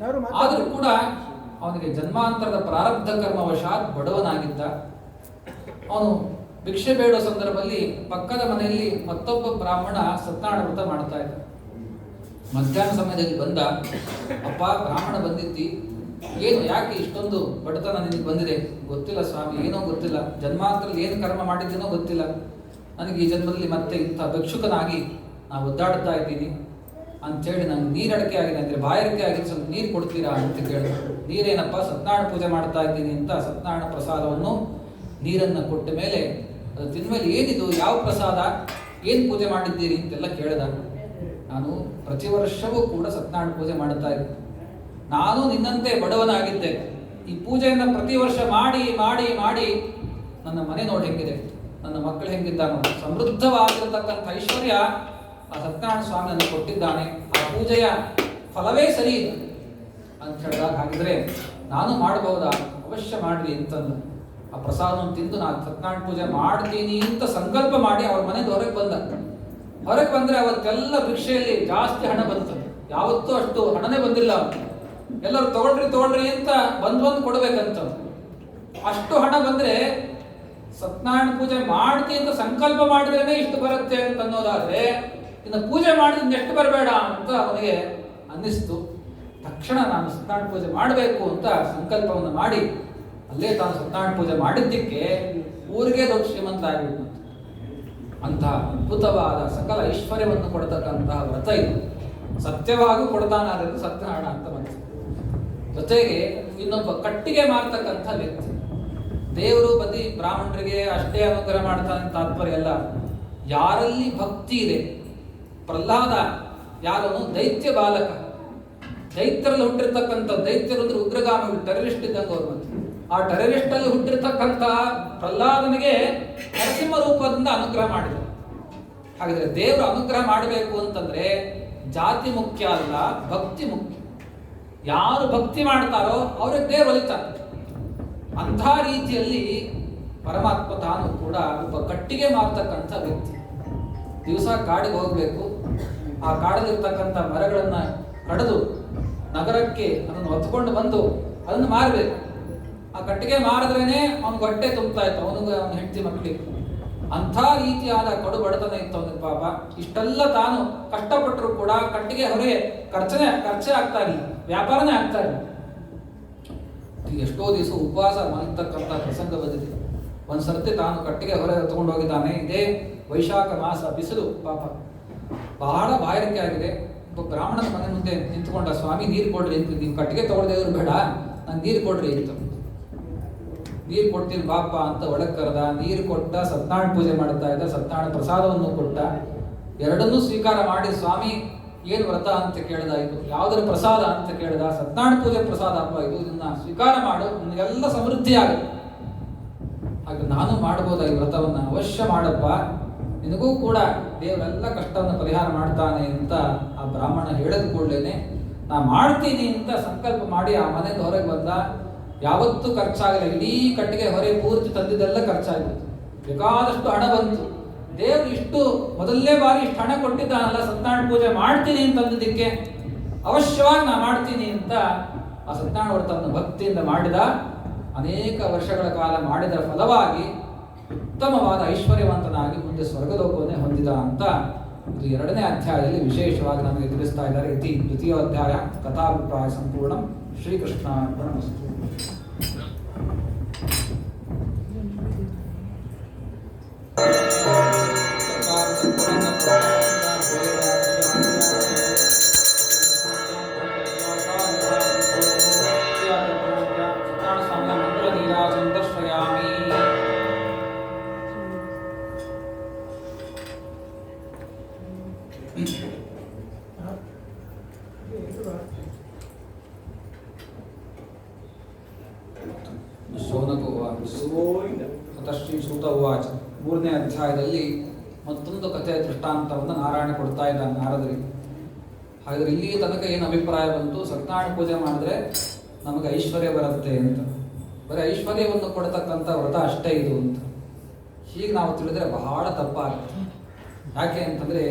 ಆದರೂ ಕೂಡ ಅವನಿಗೆ ಜನ್ಮಾಂತರದ ಪ್ರಾರಬ್ಧ ಕರ್ಮವಶಾತ್ ಬಡವನಾಗಿದ್ದ. ಅವನು ಭಿಕ್ಷೆ ಬೇಡೋ ಸಂದರ್ಭದಲ್ಲಿ ಪಕ್ಕದ ಮನೆಯಲ್ಲಿ ಮತ್ತೊಬ್ಬ ಬ್ರಾಹ್ಮಣ ಸತ್ಯನಾರಾಯಣ ವ್ರತ ಮಾಡ್ತಾ ಇದ್ದ. ಮಧ್ಯಾಹ್ನ ಸಮಯದಲ್ಲಿ ಬಂದ, ಅಪ್ಪ ಬ್ರಾಹ್ಮಣ ಬಂದಿದ್ದಿ, ಏನು ಯಾಕೆ ಇಷ್ಟೊಂದು ಬಡತನ ನಿನಗೆ ಬಂದಿದೆ? ಗೊತ್ತಿಲ್ಲ ಸ್ವಾಮಿ, ಏನೋ ಗೊತ್ತಿಲ್ಲ, ಜನ್ಮಾಂತರದಲ್ಲಿ ಏನು ಕರ್ಮ ಮಾಡಿದ್ದೀನೋ ಗೊತ್ತಿಲ್ಲ, ನನಗೆ ಈ ಜನ್ಮದಲ್ಲಿ ಮತ್ತೆ ಇಂಥ ಭಿಕ್ಷುಕನಾಗಿ ನಾನು ಒದ್ದಾಡ್ತಾ ಇದ್ದೀನಿ ಅಂಥೇಳಿ ನನಗೆ ನೀರಡಿಕೆ ಆಗಿದೆ, ಅಂದರೆ ಬಾಯಾರಿಕೆ ಆಗಿದೆ, ಸ್ವಲ್ಪ ನೀರು ಕೊಡ್ತೀರಾ ಅಂತ ಕೇಳಿದೆ. ನೀರೇನಪ್ಪ, ಸತ್ಯನಾರಾಯಣ ಪೂಜೆ ಮಾಡ್ತಾ ಇದ್ದೀನಿ ಅಂತ ಸತ್ಯನಾರಾಯಣ ಪ್ರಸಾದವನ್ನು ನೀರನ್ನು ಕೊಟ್ಟ ಮೇಲೆ ಅದು ತಿಂದ ಮೇಲೆ ಏನಿದು, ಯಾವ ಪ್ರಸಾದ, ಏನು ಪೂಜೆ ಮಾಡಿದ್ದೀರಿ ಅಂತೆಲ್ಲ ಕೇಳಿದ. ನಾನು ಪ್ರತಿ ವರ್ಷವೂ ಕೂಡ ಸತ್ಯನಾರಾಯಣ ಪೂಜೆ ಮಾಡುತ್ತಾ ಇದ್ದೆ. ನಾನು ನಿನ್ನಂತೆ ಬಡವನಾಗಿದ್ದೆ. ಈ ಪೂಜೆಯನ್ನು ಪ್ರತಿ ವರ್ಷ ಮಾಡಿ ಮಾಡಿ ಮಾಡಿ ನನ್ನ ಮನೆ ನೋಡಿ ಹೆಂಗಿದೆ, ನನ್ನ ಮಕ್ಕಳು ಹೆಂಗಿದ್ದಾನೋ, ಸಮೃದ್ಧವಾಗಿರತಕ್ಕಂಥ ಐಶ್ವರ್ಯ ಆ ಸತ್ಯನಾರಾಯಣ ಸ್ವಾಮಿ ನನಗೆ ಕೊಟ್ಟಿದ್ದಾನೆ. ಆ ಪೂಜೆಯ ಫಲವೇ ಸರಿ ಇದೆ ಅಂತ ಹೇಳಿದಾಗ, ಹಾಗಿದ್ರೆ ನಾನು ಮಾಡಬಹುದಾ? ಅವಶ್ಯ ಮಾಡ್ರಿ ಅಂತಂದು ಆ ಪ್ರಸಾದವನ್ನು ತಿಂದು ನಾನು ಸತ್ಯನಾರಾಯಣ ಪೂಜೆ ಮಾಡ್ತೀನಿ ಅಂತ ಸಂಕಲ್ಪ ಮಾಡಿ ಅವ್ರ ಮನೆಯಿಂದ ಹೊರಗೆ ಬಂದ. ಹೊರಗೆ ಬಂದರೆ ಅವತ್ತೆಲ್ಲ ಭಿಕ್ಷೆಯಲ್ಲಿ ಜಾಸ್ತಿ ಹಣ ಬಂತು. ಯಾವತ್ತೂ ಅಷ್ಟು ಹಣನೇ ಬಂದಿಲ್ಲ. ಎಲ್ಲರೂ ತಗೊಳ್ರಿ ಅಂತ ಬಂದು ಕೊಡ್ಬೇಕಂತ. ಅಷ್ಟು ಹಣ ಬಂದ್ರೆ ಸತ್ಯನಾರಾಯಣ ಪೂಜೆ ಮಾಡ್ತೀನಿ ಅಂತ ಸಂಕಲ್ಪ ಮಾಡಿದ್ರೇನೆ ಇಷ್ಟು ಬರುತ್ತೆ ಅಂತ ಅನ್ನೋದಾದ್ರೆ, ಇನ್ನು ಪೂಜೆ ಮಾಡಿದ್ರೆ ಎಷ್ಟು ಬರಬೇಡ ಅಂತ ಅವನಿಗೆ ಅನ್ನಿಸ್ತು. ತಕ್ಷಣ ನಾನು ಸತ್ಯನಾರಾಯಣ ಪೂಜೆ ಮಾಡಬೇಕು ಅಂತ ಸಂಕಲ್ಪವನ್ನು ಮಾಡಿ ಅಲ್ಲೇ ತಾನು ಸತ್ಯನಾರಾಯಣ ಪೂಜೆ ಮಾಡಿದ್ದಕ್ಕೆ ಊರಿಗೆ ದೊಡ್ಡ ಶ್ರೀಮಂತ ಆಗಿಬಿಟ್ಟು. ಅಂತಹ ಅದ್ಭುತವಾದ ಸಕಲ ಐಶ್ವರ್ಯವನ್ನು ಕೊಡತಕ್ಕಂತಹ ವ್ರತ ಇದು. ಸತ್ಯವಾಗೂ ಕೊಡ್ತಾನಾದ್ರಿಂದ ಸತ್ಯನಾರಾಯಣ ಅಂತ ಬಂತು. ಜೊತೆಗೆ ಇನ್ನೊಬ್ಬ ಕಟ್ಟಿಗೆ ಮಾರ್ತಕ್ಕಂಥ ವ್ಯಕ್ತಿ. ದೇವರು ಬದಿ ಬ್ರಾಹ್ಮಣರಿಗೆ ಅಷ್ಟೇ ಅನುಗ್ರಹ ಮಾಡ್ತಾನೆ ತಾತ್ಪರ್ಯ ಅಲ್ಲ. ಯಾರಲ್ಲಿ ಭಕ್ತಿ ಇದೆ, ಪ್ರಹ್ಲಾದ ಯಾರನು ದೈತ್ಯ ಬಾಲಕ, ದೈತ್ಯರಲ್ಲಿ ಹುಟ್ಟಿರ್ತಕ್ಕಂಥ, ದೈತ್ಯರು ಅಂದ್ರೆ ಉಗ್ರಗಾಮಿಗಳು, ಟೆರರಿಸ್ಟ್ ಇದ್ದಂಗೆ ಅವ್ರು. ಬಂತು ಆ ಟೆರರಿಸ್ಟ್ ಅಲ್ಲಿ ಹುಟ್ಟಿರ್ತಕ್ಕಂಥ ಪ್ರಹ್ಲಾದನಿಗೆ ನರಸಿಂಹ ರೂಪದಿಂದ ಅನುಗ್ರಹ ಮಾಡಿದರು. ಹಾಗಾದ್ರೆ ದೇವರು ಅನುಗ್ರಹ ಮಾಡಬೇಕು ಅಂತಂದ್ರೆ ಜಾತಿ ಮುಖ್ಯ ಅಲ್ಲ, ಭಕ್ತಿ ಮುಖ್ಯ. ಯಾರು ಭಕ್ತಿ ಮಾಡ್ತಾರೋ ಅವ್ರಿಗೆ ದೇವರು ಒಲಿತಾರೆ. ಅಂಥ ರೀತಿಯಲ್ಲಿ ಪರಮಾತ್ಮ ತಾನು ಕೂಡ ಒಬ್ಬ ಕಟ್ಟಿಗೆ ಮಾರ್ತಕ್ಕಂಥ ವ್ಯಕ್ತಿ. ದಿವಸ ಕಾಡಿಗೆ ಹೋಗಬೇಕು, ಆ ಕಾಡಲ್ಲಿರ್ತಕ್ಕಂಥ ಮರಗಳನ್ನ ಕಡಿದು ನಗರಕ್ಕೆ ಅದನ್ನು ಹೊತ್ಕೊಂಡು ಬಂದು ಅದನ್ನು ಮಾರಬೇಕು. ಆ ಕಟ್ಟಿಗೆ ಮಾರಿದ್ರೇನೆ ಅವನಿಗೆ ಹೊಟ್ಟೆ ತುಂಬ್ತಾ ಇತ್ತು, ಅವನಿಗೆ ಅವನ ಹೆಂಡತಿ ಮಕ್ಕಳಿಗೆ. ಅಂಥ ರೀತಿಯಾದ ಕಡು ಬಡತನ ಇತ್ತು ಅವನಿಗೆ ಪಾಪ. ಇಷ್ಟೆಲ್ಲ ತಾನು ಕಷ್ಟಪಟ್ಟರು ಕೂಡ ಕಟ್ಟಿಗೆ ಹೊರೆ ಖರ್ಚೇ ಆಗ್ತಾ ಇಲ್ಲ, ವ್ಯಾಪಾರನೇ ಆಗ್ತಾ ಇಲ್ಲ. ಎಷ್ಟೋ ದಿವಸ ಉಪವಾಸ ಮಾಡತಕ್ಕಂಥ ಪ್ರಸಂಗ ಬಂದಿದೆ. ಒಂದ್ಸರ್ತಿ ತಾನು ಕಟ್ಟಿಗೆ ಹೊರೆ ತಗೊಂಡು ಹೋಗಿದ್ದಾನೆ. ಇದೇ ವೈಶಾಖ ಮಾಸ, ಬಿಸಿಲು ಪಾಪ, ಬಹಳ ಬಾಯಾರಿಕೆ ಆಗಿದೆ. ಒಬ್ಬ ಬ್ರಾಹ್ಮಣನ ಮನೆ ಮುಂದೆ ನಿಂತ್ಕೊಂಡ, ಸ್ವಾಮಿ ನೀರು ಕೊಡ್ರಿ ಅಂತ. ನೀವು ಕಟ್ಟಿಗೆ ತಗೊಳ್ದೇವ್ರು ಬೇಡ, ನಾನು ನೀರು ಕೊಡ್ರಿ ಅಂತ. ನೀರು ಕೊಡ್ತೀನಿ ಬಾಪ ಅಂತ ಒಳಗೆ ಕರೆದ. ನೀರು ಕೊಟ್ಟ, ಸತ್ಯನಾರಾಯಣ ಪೂಜೆ ಮಾಡ್ತಾ ಇದ್ದ, ಸತ್ಯನಾರಾಯಣ ಪ್ರಸಾದವನ್ನು ಕೊಟ್ಟ. ಎರಡನ್ನೂ ಸ್ವೀಕಾರ ಮಾಡಿ, ಸ್ವಾಮಿ ಏನು ವ್ರತ ಅಂತ ಕೇಳ್ದ, ಇದು ಯಾವುದರ ಪ್ರಸಾದ ಅಂತ ಕೇಳ್ದ. ಸತ್ಯನಾರಾಯಣ ಪೂಜೆ ಪ್ರಸಾದ ಅಪ್ಪ ಇದು, ಇದನ್ನ ಸ್ವೀಕಾರ ಮಾಡು, ನಿನಗೆಲ್ಲ ಸಮೃದ್ಧಿ ಆಗುತ್ತೆ. ಹಾಗೆ ನಾನು ಮಾಡ್ಬೋದ ಈ ವ್ರತವನ್ನ? ಅವಶ್ಯ ಮಾಡಪ್ಪ, ನಿನಗೂ ಕೂಡ ದೇವರೆಲ್ಲ ಕಷ್ಟವನ್ನು ಪರಿಹಾರ ಮಾಡ್ತಾನೆ ಅಂತ ಆ ಬ್ರಾಹ್ಮಣ ಹೇಳಿದ ಕೂಡಲೇನೆ ನಾ ಮಾಡ್ತೀನಿ ಅಂತ ಸಂಕಲ್ಪ ಮಾಡಿ ಆ ಮನೆಯಿಂದ ಹೊರಗೆ ಬಂದ. ಯಾವತ್ತೂ ಖರ್ಚಾಗಲ್ಲ. ಇಡೀ ಕಟ್ಟಿಗೆ ಹೊರೆ ಪೂರ್ತಿ ತಂದಿದ್ದೆಲ್ಲ ಖರ್ಚಾಗಿತ್ತು. ಬೇಕಾದಷ್ಟು ಹಣ ಬಂತು. ದೇವರು ಇಷ್ಟು ಮೊದಲನೇ ಬಾರಿ ಇಷ್ಟು ಹಣ ಕೊಟ್ಟಿದ್ದಾನಲ್ಲ, ಸತ್ಯನಾರಾಯಣ ಪೂಜೆ ಮಾಡ್ತೀನಿ ಅಂತಂದಿದ್ದಕ್ಕೆ ಅವಶ್ಯವಾಗಿ ನಾ ಮಾಡ್ತೀನಿ ಅಂತ ಆ ಸತ್ಯನಾರಾಯಣ ವ್ರತವನ್ನು ಭಕ್ತಿಯಿಂದ ಮಾಡಿದ. ಅನೇಕ ವರ್ಷಗಳ ಕಾಲ ಮಾಡಿದ ಫಲವಾಗಿ ಉತ್ತಮವಾದ ಐಶ್ವರ್ಯವಂತನಾಗಿ ಮುಂದೆ ಸ್ವರ್ಗಲೋಕವನ್ನೇ ಹೊಂದಿದ ಅಂತ ಇದು 2ನೇ ಅಧ್ಯಾಯದಲ್ಲಿ ವಿಶೇಷವಾಗಿ ನಮಗೆ ತಿಳಿಸ್ತಾ ಇದ್ದಾರೆ. ಇತಿ ದ್ವಿತೀಯ ಅಧ್ಯಾಯ ಕಥಾಭಿಪ್ರಾಯ ಸಂಪೂರ್ಣ. ಶ್ರೀಕೃಷ್ಣಾರ್ಪಣಮಸ್ತು. ಶ್ರೀ ಸೂತ ಉವಾಚ. 3ನೇ ಅಧ್ಯಾಯದಲ್ಲಿ ಮತ್ತೊಂದು ಕಥೆಯ ದೃಷ್ಟಾಂತವನ್ನು ನಾರಾಯಣ ಕೊಡ್ತಾ ಇದ್ದಾನೆ ನಾರದರಿಗೆ. ಹಾಗಾದ್ರೆ ಇಲ್ಲಿ ತನಕ ಏನು ಅಭಿಪ್ರಾಯ ಬಂತು? ಸತ್ಯನಾರಾಯಣ ಪೂಜೆ ಮಾಡಿದ್ರೆ ನಮಗೆ ಐಶ್ವರ್ಯ ಬರುತ್ತೆ ಅಂತ. ಬರೀ ಐಶ್ವರ್ಯವನ್ನು ಕೊಡ್ತಕ್ಕಂಥ ವ್ರತ ಅಷ್ಟೇ ಇದು ಅಂತ ಹೀಗೆ ನಾವು ತಿಳಿದ್ರೆ ಬಹಳ ತಪ್ಪಾಗುತ್ತೆ. ಯಾಕೆ ಅಂತಂದ್ರೆ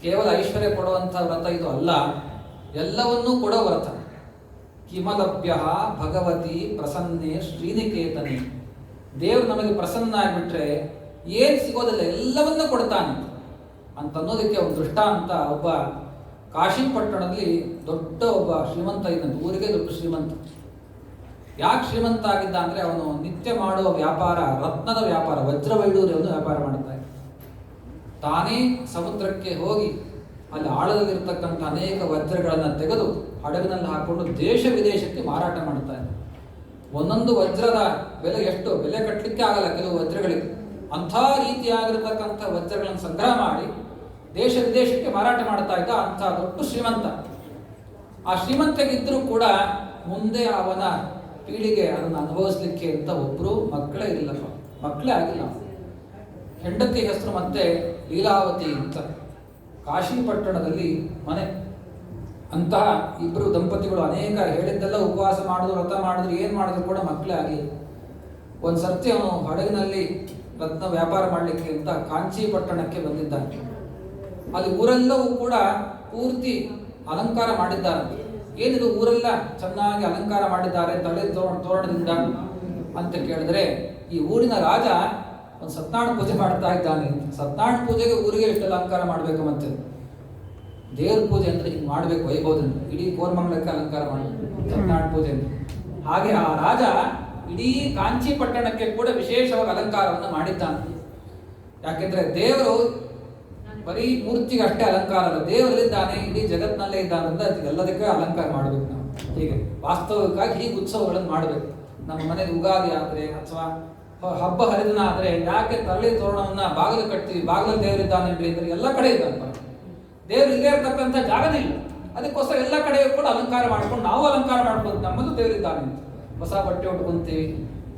ಕೇವಲ ಐಶ್ವರ್ಯ ಕೊಡುವಂಥ ವ್ರತ ಇದು ಅಲ್ಲ, ಎಲ್ಲವನ್ನೂ ಕೊಡೋ ವ್ರತ. ಕಿಮಲಭ್ಯ ಭಗವತಿ ಪ್ರಸನ್ನೆ ಶ್ರೀನಿಕೇತನೆ. ದೇವರು ನಮಗೆ ಪ್ರಸನ್ನ ಆಗಿಬಿಟ್ರೆ ಏನು ಸಿಗೋದಿಲ್ಲ, ಎಲ್ಲವನ್ನೂ ಕೊಡ್ತಾನೆ ಅಂತ ಅನ್ನೋದಕ್ಕೆ ಒಂದು ದೃಷ್ಟಾಂತ. ಒಬ್ಬ ಕಾಶಿ ಪಟ್ಟಣದಲ್ಲಿ ದೊಡ್ಡ ಒಬ್ಬ ಶ್ರೀಮಂತ ಇದ್ದಂತೆ, ಊರಿಗೆ ದೊಡ್ಡ ಶ್ರೀಮಂತ. ಯಾಕೆ ಶ್ರೀಮಂತ ಆಗಿದ್ದ ಅಂದರೆ ಅವನು ನಿತ್ಯ ಮಾಡುವ ವ್ಯಾಪಾರ ರತ್ನದ ವ್ಯಾಪಾರ, ವಜ್ರ ವೈಡೂರ್ಯವನ್ನು ವ್ಯಾಪಾರ ಮಾಡುತ್ತಾ ಇದ್ದ. ತಾನೇ ಸಮುದ್ರಕ್ಕೆ ಹೋಗಿ ಅಲ್ಲಿ ಆಳದಲ್ಲಿರ್ತಕ್ಕಂಥ ಅನೇಕ ವಜ್ರಗಳನ್ನು ತೆಗೆದು ಹಡಗಿನಲ್ಲಿ ಹಾಕೊಂಡು ದೇಶ ವಿದೇಶಕ್ಕೆ ಮಾರಾಟ ಮಾಡ್ತಾ ಇದ್ದ. ಒಂದೊಂದು ವಜ್ರದ ಬೆಲೆ ಎಷ್ಟು, ಬೆಲೆ ಕಟ್ಟಲಿಕ್ಕೆ ಆಗಲ್ಲ ಕೆಲವು ವಜ್ರಗಳಿಗೆ. ಅಂಥ ರೀತಿಯಾಗಿರ್ತಕ್ಕಂಥ ವಜ್ರಗಳನ್ನು ಸಂಗ್ರಹ ಮಾಡಿ ದೇಶ ವಿದೇಶಕ್ಕೆ ಮಾರಾಟ ಮಾಡ್ತಾ ಇದ್ದ ಅಂಥ ದೊಡ್ಡ ಶ್ರೀಮಂತ. ಆ ಶ್ರೀಮಂತಗಿದ್ದರೂ ಕೂಡ ಮುಂದೆ ಅವನ ಪೀಳಿಗೆ ಅದನ್ನು ಅನುಭವಿಸ್ಲಿಕ್ಕೆ ಅಂತ ಒಬ್ಬರು ಮಕ್ಕಳೇ ಇರಲಿಲ್ಲಪ್ಪ, ಮಕ್ಕಳೇ ಆಗಿಲ್ಲ. ಹೆಂಡತಿ ಹೆಸರು ಮತ್ತೆ ಲೀಲಾವತಿ ಅಂತ. ಕಾಶಿ ಪಟ್ಟಣದಲ್ಲಿ ಮನೆ. ಅಂತಹ ಇಬ್ಬರು ದಂಪತಿಗಳು ಅನೇಕ ಹೇಳಿದ್ದೆಲ್ಲ ಉಪವಾಸ ಮಾಡಿದ್ರು, ವ್ರತ ಮಾಡಿದ್ರು, ಏನು ಮಾಡಿದ್ರು ಕೂಡ ಮಕ್ಕಳೇ ಆಗಲಿ. ಒಂದು ಸರ್ತಿ ಅವನು ಹಡಗಿನಲ್ಲಿ ರತ್ನ ವ್ಯಾಪಾರ ಮಾಡಲಿಕ್ಕೆ ಅಂತ ಕಾಂಚಿ ಪಟ್ಟಣಕ್ಕೆ ಬಂದಿದ್ದಾನೆ. ಅಲ್ಲಿ ಊರೆಲ್ಲವೂ ಕೂಡ ಪೂರ್ತಿ ಅಲಂಕಾರ ಮಾಡಿದ್ದಾರೆ. ಏನಿದು ಊರೆಲ್ಲ ಚೆನ್ನಾಗಿ ಅಲಂಕಾರ ಮಾಡಿದ್ದಾರೆ ತಲೆ ತೋರಣದಿಂದ ಅಂತ ಕೇಳಿದ್ರೆ, ಈ ಊರಿನ ರಾಜ ಒಂದು ಸತ್ಯನಾರಾಯಣ ಪೂಜೆ ಮಾಡ್ತಾ ಇದ್ದಾನೆ. ಸತ್ಯನಾರಾಯಣ ಪೂಜೆಗೆ ಊರಿಗೆ ಇಷ್ಟೆಲ್ಲ ಅಲಂಕಾರ ಮಾಡಬೇಕು, ಮತ್ತೆ ದೇವ್ರ ಪೂಜೆ ಅಂದ್ರೆ ಹಿಂಗೆ ಮಾಡಬೇಕು ವೈಭವದಿಂದ, ಇಡೀ ಕೋರಮಂಗಲಕ್ಕೆ ಅಲಂಕಾರ ಮಾಡಬೇಕು ಸತ್ಯನಾರಾಯಣ ಪೂಜೆ ಅಂತ. ಹಾಗೆ ಆ ರಾಜ ಇಡೀ ಕಾಂಚಿ ಪಟ್ಟಣಕ್ಕೆ ಕೂಡ ವಿಶೇಷವಾಗಿ ಅಲಂಕಾರವನ್ನು ಮಾಡಿದ್ದಾನೆ. ಯಾಕೆಂದ್ರೆ ದೇವರು ಬರೀ ಮೂರ್ತಿಗೆ ಅಷ್ಟೇ ಅಲಂಕಾರ ಅಲ್ಲ, ದೇವರಲ್ಲಿದ್ದಾನೆ, ಇಡೀ ಜಗತ್ತಿನಲ್ಲೇ ಇದ್ದಾನೆ ಅಂತ ಎಲ್ಲದಕ್ಕೆ ಅಲಂಕಾರ ಮಾಡಬೇಕು ನಾವು. ಹೀಗೆ ವಾಸ್ತವಿಕವಾಗಿ ಹೀಗೆ ಉತ್ಸವಗಳನ್ನು ಮಾಡಬೇಕು. ನಮ್ಮ ಮನೆಗೆ ಯುಗಾದಿ ಆದರೆ ಅಥವಾ ಹಬ್ಬ ಹರಿದಿನ ಆದರೆ ಯಾಕೆ ತರಳಿ ತೋರಣವನ್ನ ಬಾಗಿಲು ಕಟ್ತೀವಿ, ಬಾಗಿಲಲ್ಲಿ ದೇವರಿದ್ದಾನೆ ಅಂದ್ರೆ ಎಲ್ಲ ಕಡೆ ಇದ್ದಾನೆ. ದೇವರು ಇಲ್ಲೇ ಇರ್ತಕ್ಕಂಥ ಜಾಗನೇ ಇಲ್ಲ, ಅದಕ್ಕೋಸ್ಕರ ಎಲ್ಲ ಕಡೆಯೂ ಕೂಡ ಅಲಂಕಾರ ಮಾಡ್ಕೊಂಡು ನಾವು ಅಲಂಕಾರ ಮಾಡ್ಕೊಂಡು ನಮ್ಮದು ದೇವರಿದ್ದಾನೆ ಅಂತ ಹೊಸ ಬಟ್ಟೆ ಉಟ್ಕೊಂತೀವಿ,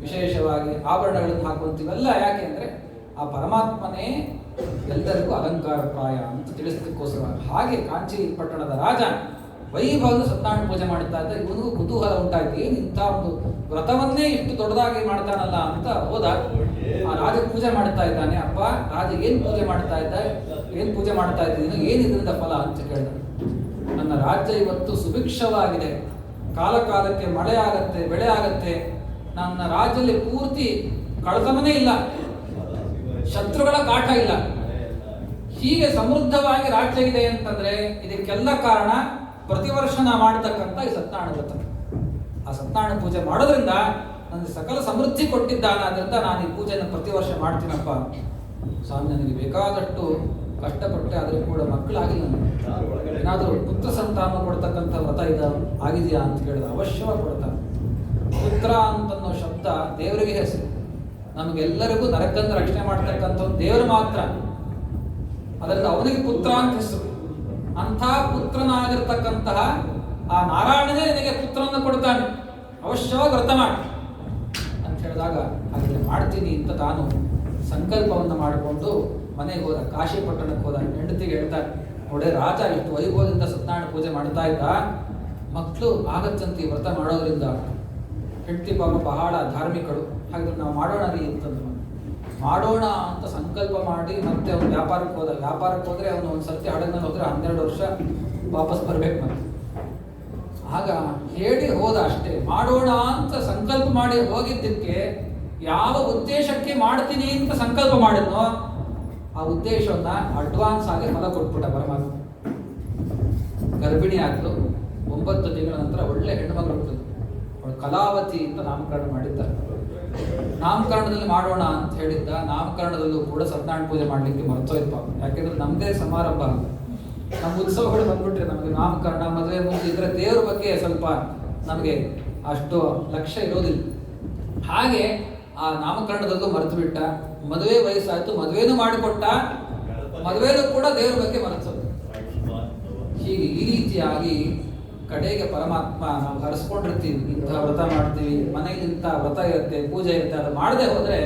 ವಿಶೇಷವಾಗಿ ಆಭರಣಗಳನ್ನು ಹಾಕೊಂತೀವಿ. ಎಲ್ಲ ಯಾಕೆ ಅಂದರೆ ಆ ಪರಮಾತ್ಮನೇ ಎಲ್ಲರಿಗೂ ಅಲಂಕಾರ ಪ್ರಾಯ ಅಂತ ತಿಳಿಸೋದಕ್ಕೋಸ್ಕರ. ಹಾಗೆ ಕಾಂಚಿ ಪಟ್ಟಣದ ರಾಜ ವೈಭವದ ಸತ್ಯನಾರಾಯಣ ಪೂಜೆ ಮಾಡ್ತಾ ಇದ್ದ. ಇವನಿಗೂ ಕುತೂಹಲ ಉಂಟಾಯ್ತು, ಏನು ಇಂಥ ಒಂದು ವ್ರತವನ್ನೇ ಇಷ್ಟು ದೊಡ್ಡದಾಗಿ ಮಾಡ್ತಾನಲ್ಲ ಅಂತ ಹೋದ. ಆ ರಾಜ ಪೂಜೆ ಮಾಡ್ತಾ ಇದ್ದಾನೆ. ಅಪ್ಪ ರಾಜ ಏನು ಪೂಜೆ ಮಾಡ್ತಾ ಇದ್ದ, ಏನು ಪೂಜೆ ಮಾಡ್ತಾ ಇದ್ದೀನಿ, ಏನಿದ್ರಿಂದ ಫಲ ಅಂತ ಕೇಳಿದ. ನನ್ನ ರಾಜ್ಯ ಇವತ್ತು ಸುಭಿಕ್ಷವಾಗಿದೆ, ಕಾಲ ಕಾಲಕ್ಕೆ ಮಳೆ ಆಗತ್ತೆ, ಬೆಳೆ ಆಗತ್ತೆ, ನನ್ನ ರಾಜ್ಯದಲ್ಲಿ ಪೂರ್ತಿ ಕಳತನನೇ ಇಲ್ಲ, ಶತ್ರುಗಳ ಕಾಟ ಇಲ್ಲ, ಹೀಗೆ ಸಮೃದ್ಧವಾಗಿ ರಾಜ್ಯ ಇದೆ ಅಂತಂದ್ರೆ ಇದಕ್ಕೆಲ್ಲ ಕಾರಣ ಪ್ರತಿ ವರ್ಷ ನಾ ಮಾಡತಕ್ಕಂಥ ಈ ಸತ್ಯನಾರಾಯಣ ವ್ರತ. ಆ ಸತ್ಯನಾರಾಯಣ ಪೂಜೆ ಮಾಡೋದ್ರಿಂದ ನನಗೆ ಸಕಲ ಸಮೃದ್ಧಿ ಕೊಟ್ಟಿದ್ದಾನೆ, ಅದರಿಂದ ನಾನು ಈ ಪೂಜೆಯನ್ನು ಪ್ರತಿ ವರ್ಷ ಮಾಡ್ತೀನಪ್ಪ. ಸ್ವಾಮಿ ನನಗೆ ಬೇಕಾದಷ್ಟು ಕಷ್ಟಪಟ್ಟೆ, ಆದರೂ ಕೂಡ ಮಕ್ಕಳಾಗಿಲ್ಲ, ಏನಾದರೂ ಪುತ್ರ ಸಂತಾನ ಕೊಡ್ತಕ್ಕಂಥ ವ್ರತ ಆಗಿದೆಯಾ ಅಂತ ಕೇಳಿದ್ರೆ ಅವಶ್ಯವಾಗಿ ಕೊಡ್ತಾನೆ. ಪುತ್ರ ಅಂತನ್ನೋ ಶಬ್ದ ದೇವರಿಗೆ ಹೆಸರು. ನಮಗೆಲ್ಲರಿಗೂ ನರಕಂದ ರಕ್ಷಣೆ ಮಾಡ್ತಕ್ಕಂಥ ದೇವರು ಮಾತ್ರ, ಅದರಿಂದ ಅವನಿಗೆ ಪುತ್ರ ಅಂತ ಹೆಸರು. ಅಂಥ ಪುತ್ರನಾಗಿರ್ತಕ್ಕಂತಹ ಆ ನಾರಾಯಣನೇ ನಿನಗೆ ಪುತ್ರವನ್ನು ಕೊಡ್ತಾನೆ, ಅವಶ್ಯವಾಗಿ ವ್ರತ ಮಾಡಿ ಅಂತ ಹೇಳಿದಾಗ ಹಾಗೆ ಮಾಡ್ತೀನಿ ಅಂತ ತಾನು ಸಂಕಲ್ಪವನ್ನು ಮಾಡಿಕೊಂಡು ಮನೆಗೆ ಹೋದ. ಕಾಶಿ ಪಟ್ಟಣಕ್ಕೆ ಹೋದ. ಹೆಂಡತಿಗೆ ಹೇಳ್ತಾರೆ, ನೋಡೇ ರಾಜ ಇಷ್ಟು ವೈಭವದಿಂದ ಸತ್ಯನಾರಾಯಣ ಪೂಜೆ ಮಾಡ್ತಾ ಇದ್ದ, ಮಕ್ಕಳು ಆಗತ್ತಂತೆ ವ್ರತ ಮಾಡೋದ್ರಿಂದ. ಹೆಂಡತಿ ಪಾಪ ಬಹಳ ಧಾರ್ಮಿಕಳು, ಹಾಗಿದ್ರೆ ನಾವು ಮಾಡೋಣ ರೀ ಅಂತಂದು ಮಾಡೋಣ ಅಂತ ಸಂಕಲ್ಪ ಮಾಡಿ ಮತ್ತೆ ಅವನು ವ್ಯಾಪಾರಕ್ಕೆ ಹೋದ. ವ್ಯಾಪಾರಕ್ಕೆ ಹೋದ್ರೆ ಅವನು ಒಂದು ಸರ್ತಿ ಹಡಗಿನಲ್ಲಿ ಹೋದ್ರೆ 12 ವರ್ಷ ವಾಪಸ್ ಬರ್ಬೇಕು ಮತ್ತೆ. ಆಗ ಹೇಳಿ ಹೋದ ಅಷ್ಟೇ. ಮಾಡೋಣ ಅಂತ ಸಂಕಲ್ಪ ಮಾಡಿ ಹೋಗಿದ್ದಕ್ಕೆ ಯಾವ ಉದ್ದೇಶಕ್ಕೆ ಮಾಡ್ತೀನಿ ಅಂತ ಸಂಕಲ್ಪ ಮಾಡಿದ್ನೋ ಆ ಉದ್ದೇಶವನ್ನ ಅಡ್ವಾನ್ಸ್ ಆಗಿ ಫಲ ಕೊಟ್ಬಿಟ್ಟ ಪರಮಾತ್ಮ. ಗರ್ಭಿಣಿ ಆದ್ಲು. 9 ತಿಂಗಳ ನಂತರ ಒಳ್ಳೆ ಹೆಣ್ಣುಮಗಳು ಹುಟ್ಟಿದ್ರು. ಅವಳು ಕಲಾವತಿ ಅಂತ ನಾಮಕರಣ ಮಾಡಿದ್ದಾರೆ. ನಾಮಕರಣದಲ್ಲಿ ಮಾಡೋಣ ಅಂತ ಹೇಳಿದ್ದ. ನಾಮಕರಣದಲ್ಲೂ ಕೂಡ ಸತ್ಯನಾರಾಯಣ ಪೂಜೆ ಮಾಡ್ಲಿಕ್ಕೆ ಮರ್ತೋಯ್ತು. ಯಾಕೆಂದ್ರೆ ನಮ್ದೇ ಸಮಾರಂಭ, ನಮ್ಮ ಉತ್ಸವಗಳು ಬಂದ್ಬಿಟ್ರೆ ನಮಗೆ ನಾಮಕರಣ ಮದುವೆ ಮುಂದೆ ಇದ್ರೆ ದೇವ್ರ ಬಗ್ಗೆ ಸ್ವಲ್ಪ ನಮಗೆ ಅಷ್ಟು ಲಕ್ಷ್ಯ ಇರೋದಿಲ್ಲ. ಹಾಗೆ ಆ ನಾಮಕರಣದಲ್ಲೂ ಮರೆತು ಬಿಟ್ಟ. ಮದುವೆ ವಯಸ್ಸಾಯ್ತು, ಮದುವೆನೂ ಮಾಡಿಕೊಟ್ಟ, ಮದುವೆನೂ ಕೂಡ ದೇವ್ರ ಬಗ್ಗೆ ಮರೆಸೋದು. ಹೀಗೆ ಈ ರೀತಿಯಾಗಿ ಕಡೆಗೆ ಪರಮಾತ್ಮ ನಾವು ಹರಿಸ್ಕೊಂಡಿರ್ತೀವಿ, ಇಂಥ ವ್ರತ ಮಾಡ್ತೀವಿ, ಮನೆಯಲ್ಲಿ ಇಂಥ ವ್ರತ ಇರುತ್ತೆ, ಪೂಜೆ ಇರುತ್ತೆ, ಅದು ಮಾಡದೆ ಹೋದ್ರೆ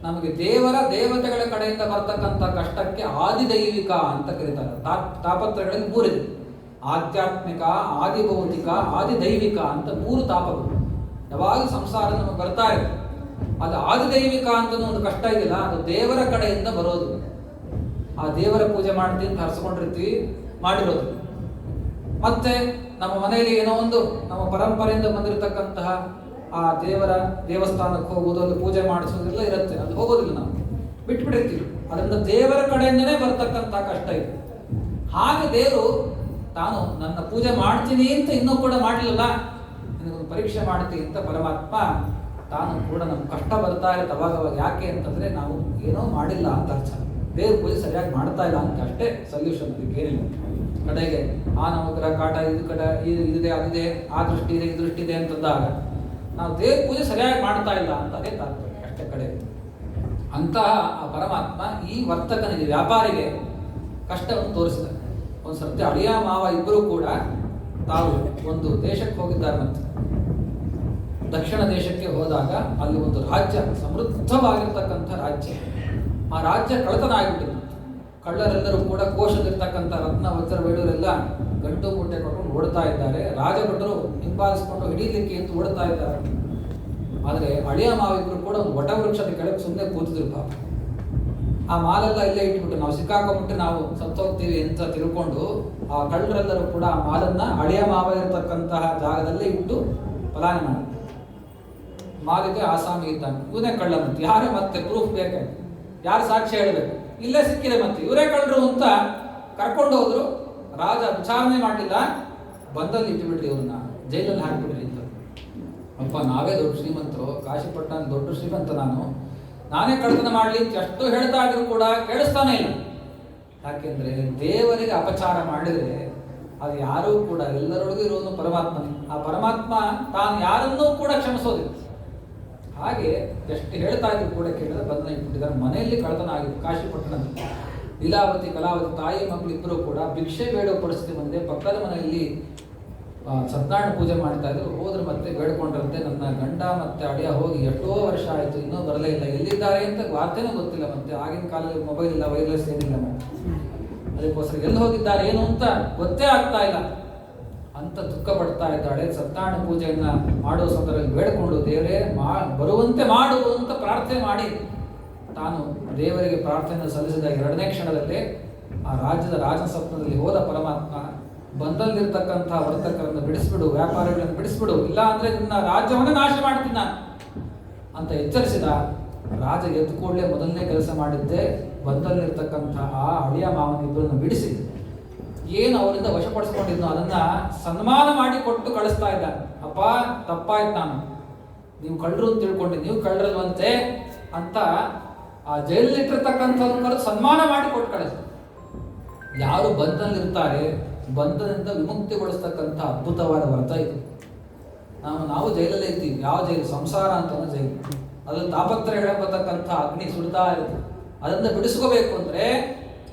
ನಮಗೆ ದೇವತೆಗಳ ಕಡೆಯಿಂದ ಬರ್ತಕ್ಕಂಥ ಕಷ್ಟಕ್ಕೆ ಆದಿದೈವಿಕ ಅಂತ ಕರೀತಾರೆ. ತಾಪತ್ರಗಳಲ್ಲಿ 3 ಇದೆ: ಆಧ್ಯಾತ್ಮಿಕ, ಆದಿಭೌತಿಕ, ಆದಿದೈವಿಕ ಅಂತ 3 ತಾಪಗಳು. ಯಾವಾಗ ಸಂಸಾರ ನಮಗೆ ಬರ್ತಾ ಇದೆ, ಅದು ಆದಿದೈವಿಕ ಅಂತ ಒಂದು ಕಷ್ಟ ಇದೆಯಲ್ಲ, ಅದು ದೇವರ ಕಡೆಯಿಂದ ಬರೋದು. ಆ ದೇವರ ಪೂಜೆ ಮಾಡ್ತೀವಿ ಅಂತ ಹರಿಸ್ಕೊಂಡಿರ್ತೀವಿ, ಮಾಡಿರೋದು. ಮತ್ತೆ ನಮ್ಮ ಮನೆಯಲ್ಲಿ ಏನೋ ಒಂದು ನಮ್ಮ ಪರಂಪರೆಯಿಂದ ಬಂದಿರತಕ್ಕಂತಹ ಆ ದೇವರ ದೇವಸ್ಥಾನಕ್ಕೆ ಹೋಗೋದು, ಅಲ್ಲಿ ಪೂಜೆ ಮಾಡಿಸೋದೆಲ್ಲ ಇರುತ್ತೆ, ಅದು ಹೋಗೋದಿಲ್ಲ, ನಾವು ಬಿಟ್ಬಿಟ್ಟಿರ್ತೀವಿ. ಅದರಿಂದ ದೇವರ ಕಡೆಯಿಂದನೇ ಬರ್ತಕ್ಕಂಥ ಕಷ್ಟ ಇದೆ. ಹಾಗೆ ದೇವರು ತಾನು ನನ್ನ ಪೂಜೆ ಮಾಡ್ತೀನಿ ಅಂತ ಇನ್ನೂ ಕೂಡ ಮಾಡಲಿಲ್ಲ, ನಿನಗೊಂದು ಪರೀಕ್ಷೆ ಮಾಡ್ತೀನಿ ಅಂತ ಪರಮಾತ್ಮ ತಾನು ಕೂಡ ನಮ್ಗೆ ಕಷ್ಟ ಬರ್ತಾ ಇರುತ್ತೆ ಅವಾಗ. ಯಾಕೆ ಅಂತಂದರೆ ನಾವು ಏನೋ ಮಾಡಿಲ್ಲ ಅಂತ ಅರ್ಥ, ದೇವ್ರ ಪೂಜೆ ಸರಿಯಾಗಿ ಮಾಡ್ತಾ ಇಲ್ಲ ಅಂತ ಅಷ್ಟೇ ಸೊಲ್ಯೂಷನ್. ಅದಕ್ಕೆ ಏನಿಲ್ಲ ಕಡೆಗೆ ಆ ನವಗ್ರಹ ಕಾಟ ಇದು ಕಡೆ ಇದಿದೆ ಅದಿದೆ, ಆ ದೃಷ್ಟಿ ಇದೆ ಈ ದೃಷ್ಟಿ ಇದೆ ಅಂತಂದಾಗ ನಾವು ದೇವ್ರ ಪೂಜೆ ಸರಿಯಾಗಿ ಮಾಡ್ತಾ ಇಲ್ಲ ಅಂತ ಅದೇ ತಾತ್ಪರ್ಯ ಅಷ್ಟೇ ಕಡೆ. ಅಂತಹ ಆ ಪರಮಾತ್ಮ ಈ ವರ್ತಕನಿಗೆ ವ್ಯಾಪಾರಿಗೆ ಕಷ್ಟವನ್ನು ತೋರಿಸಿದ. ಒಂದು ಸರ್ತಿ ಅಳಿಯ ಮಾವ ಇಬ್ಬರು ಕೂಡ ತಾವು ಒಂದು ದೇಶಕ್ಕೆ ಹೋಗಿದ್ದಾರೆ. ಮತ್ತೆ ದಕ್ಷಿಣ ದೇಶಕ್ಕೆ ಹೋದಾಗ ಅಲ್ಲಿ ಒಂದು ರಾಜ್ಯ, ಸಮೃದ್ಧವಾಗಿರ್ತಕ್ಕಂಥ ರಾಜ್ಯ, ಆ ರಾಜ್ಯ ಕಳ್ಳತನ ಆಗಿಬಿಟ್ಟಿದೆ. ಕಳ್ಳರೆಲ್ಲರೂ ಕೂಡ ಕೋಶದಲ್ಲಿರ್ತಕ್ಕಂಥ ರತ್ನ ವಜ್ರ ವೈಡೂರೆಲ್ಲ ಗಂಟು ಮೂಟೆ ಕೊಟ್ಟು ಓಡ್ತಾ ಇದ್ದಾರೆ. ರಾಜಭಟರು ಹಿಂಬಾಲಿಸಿಕೊಂಡು ಹಿಡೀಲಿಕ್ಕೆ ಅಂತ ಓಡ್ತಾ ಇದ್ದಾರೆ. ಆದರೆ ಅಳಿಯ ಮಾವಿಬ್ರು ಕೂಡ ಒಂದು ವಟವೃಕ್ಷದ ಕೆಳಗೆ ಸುಮ್ಮನೆ ಕೂತಿದ್ರು ಪಾಪ. ಆ ಮಾಲೆಲ್ಲ ಇಲ್ಲೇ ಇಟ್ಬಿಟ್ಟು ನಾವು ಸಿಕ್ಕಾಕೊಂಡ್ಬಿಟ್ಟು ನಾವು ಸತ್ತೋಗ್ತೀವಿ ಅಂತ ತಿಳ್ಕೊಂಡು ಆ ಕಳ್ಳರೆಲ್ಲರೂ ಕೂಡ ಆ ಮಾಲನ್ನ ಅಳಿಯ ಮಾವ ಇರತಕ್ಕಂತಹ ಜಾಗದಲ್ಲೇ ಇಟ್ಟು ಪಲಾಯನ ಮಾಡಿ. ಮಾಲಿಗೆ ಆಸಾಮಿ ಇದ್ದಾನೆ, ಇವನೇ ಕಳ್ಳ, ಮತ್ತೆ ಯಾರೇ ಮತ್ತೆ ಪ್ರೂಫ್ ಬೇಕಾಗಿ ಯಾರು ಸಾಕ್ಷಿ ಹೇಳಬೇಕು, ಇಲ್ಲೇ ಸಿಕ್ಕಿದೆ ಮತ್ತೆ ಇವರೇ ಕಳ್ಳರು ಅಂತ ಕರ್ಕೊಂಡು ಹೋದ್ರು. ರಾಜ ವಿಚಾರಣೆ ಮಾಡಲಿಲ್ಲ, ಬಂದಲ್ಲಿ ಇಟ್ಟುಬಿಟ್ರಿ, ಇವ್ರನ್ನ ಜೈಲಲ್ಲಿ ಹಾಕಿಬಿಟ್ರಿ ಅಂತ. ಅಪ್ಪ ನಾವೇ ದೊಡ್ಡ ಶ್ರೀಮಂತರು, ಕಾಶಿಪಟ್ಟಣ ದೊಡ್ಡ ಶ್ರೀಮಂತ, ನಾನೇ ಕಳ್ಳತನ ಮಾಡಲಿ ಅಂತ ಎಷ್ಟು ಹೇಳ್ತಾ ಇದ್ರು ಕೂಡ ಕೇಳಿಸ್ತಾನೆ ಇಲ್ಲ. ಯಾಕೆಂದ್ರೆ ದೇವರಿಗೆ ಅಪಚಾರ ಮಾಡಿದ್ರೆ ಅದು ಯಾರೂ ಕೂಡ, ಎಲ್ಲರೊಳಗೂ ಇರೋನು ಪರಮಾತ್ಮನೇ. ಆ ಪರಮಾತ್ಮ ತಾನು ಯಾರನ್ನೂ ಕೂಡ ಕ್ಷಮಿಸೋದಿಲ್ಲ. ಹಾಗೆ ಎಷ್ಟು ಹೇಳ್ತಾ ಇದ್ರು ಕೂಡ ಕೇಳಿದ್ರೆ ಬಂಧನ ಇಟ್ಬಿಟ್ಟಿದ್ದಾರೆ. ಮನೆಯಲ್ಲಿ ಕಳ್ಳತನ ಆಗಿತ್ತು ಕಾಶಿಪಟ್ಟಣದಲ್ಲಿ. ಲೀಲಾವತಿ ಕಲಾವತಿ ತಾಯಿ ಮಕ್ಕಳು ಇಬ್ಬರು ಕೂಡ ಭಿಕ್ಷೆ ಬೇಡೋ ಪರಿಸ್ಥಿತಿ ಬಂದೆ. ಪಕ್ಕದ ಮನೆಯಲ್ಲಿ ಸತ್ಯನಾರಾಯಣ ಪೂಜೆ ಮಾಡ್ತಾ ಇದ್ರು. ಹೋದ್ರೆ ಮತ್ತೆ ಬೇಡ್ಕೊಂಡ್ರಂತೆ, ನನ್ನ ಗಂಡ ಮತ್ತೆ ಅಳಿಯ ಹೋಗಿ ಎಷ್ಟೋ ವರ್ಷ ಆಯಿತು, ಇನ್ನೂ ಬರಲೇ ಇಲ್ಲ, ಎಲ್ಲಿದ್ದಾರೆ ಅಂತ ವಾರ್ತೆನೂ ಗೊತ್ತಿಲ್ಲ. ಮತ್ತೆ ಆಗಿನ ಕಾಲದಲ್ಲಿ ಮೊಬೈಲ್ ಇಲ್ಲ, ವೈರ್ಲೆಸ್ ಏನಿಲ್ಲ, ಅದಕ್ಕೋಸ್ಕರ ಎಲ್ಲಿ ಹೋಗಿದ್ದಾರೆ ಏನು ಅಂತ ಗೊತ್ತೇ ಆಗ್ತಾ ಇಲ್ಲ ಅಂತ ದುಃಖ ಪಡ್ತಾ ಇದ್ದಾಳೆ. ಸತ್ಯನಾರಾಯಣ ಪೂಜೆಯನ್ನ ಮಾಡೋ ಸಂದರ್ಭದಲ್ಲಿ ಬೇಡ್ಕೊಂಡು ದೇವರೇ ಬರುವಂತೆ ಮಾಡು ಅಂತ ಪ್ರಾರ್ಥನೆ ಮಾಡಿ ತಾನು ದೇವರಿಗೆ ಪ್ರಾರ್ಥನೆ ಸಲ್ಲಿಸಿದ 2ನೇ ಕ್ಷಣದಲ್ಲೇ ಆ ರಾಜ್ಯದ ರಾಜಸಪ್ನದಲ್ಲಿ ಹೋದ ಪರಮಾತ್ಮ ಬಂದಲ್ಲಿರ್ತಕ್ಕಂಥ ವರ್ತಕರನ್ನು ಬಿಡಿಸ್ಬಿಡು, ವ್ಯಾಪಾರಿಗಳನ್ನು ಬಿಡಿಸ್ಬಿಡು, ಇಲ್ಲ ಅಂದ್ರೆ ನಿನ್ನ ರಾಜ್ಯವನ್ನೇ ನಾಶ ಮಾಡ್ತೀನಿ ನಾನು ಅಂತ ಎಚ್ಚರಿಸಿದ. ರಾಜ ಎದ್ದು ಕೂಡಲೇ ಮೊದಲನೇ ಕೆಲಸ ಮಾಡಿದ್ದೆ ಬಂದಲ್ಲಿರ್ತಕ್ಕಂಥ ಆ ಅಳಿಯ ಮಾವನಿಬ್ಬರನ್ನು ಬಿಡಿಸಿ ಏನು ಅವರಿಂದ ವಶಪಡಿಸ್ಕೊಂಡಿದ್ನೋ ಅದನ್ನ ಸನ್ಮಾನ ಮಾಡಿ ಕೊಟ್ಟು ಕಳಿಸ್ತಾ ಇದ್ದ. ಅಪ್ಪ ತಪ್ಪಾಯ್ತು, ನಾನು ನೀವು ಕಳ್ಳರು ಅಂತ ತಿಳ್ಕೊಂಡೆ, ನೀವು ಕಳ್ಳರಲ್ವಂತೆ ಅಂತ ಆ ಜೈಲಲ್ಲಿಟ್ಟಿರ್ತಕ್ಕಂಥವ್ರನ್ನ ಕರೆದು ಸನ್ಮಾನ ಮಾಡಿ ಕೊಟ್ಟು ಕಳಿಸ್ತ. ಯಾರು ಬಂಧನಲ್ಲಿರ್ತಾರೆ ಬಂಧನದಿಂದ ವಿಮುಕ್ತಿಗೊಳಿಸ್ತಕ್ಕಂಥ ಅದ್ಭುತವಾದ ವ್ರತ ಇದು. ನಾವು ಜೈಲಲ್ಲೇ ಇರ್ತೀವಿ. ಯಾವ ಜೈಲು? ಸಂಸಾರ ಅಂತ ಜೈಲು. ಅದ್ರಲ್ಲಿ ತಾಪತ್ರಯ ಹೇಳಬರ್ತಕ್ಕಂಥ ಅಗ್ನಿ ಸುಡ್ತಾ ಇರುತ್ತೆ. ಅದರಿಂದ ಬಿಡಿಸ್ಕೋಬೇಕು ಅಂದ್ರೆ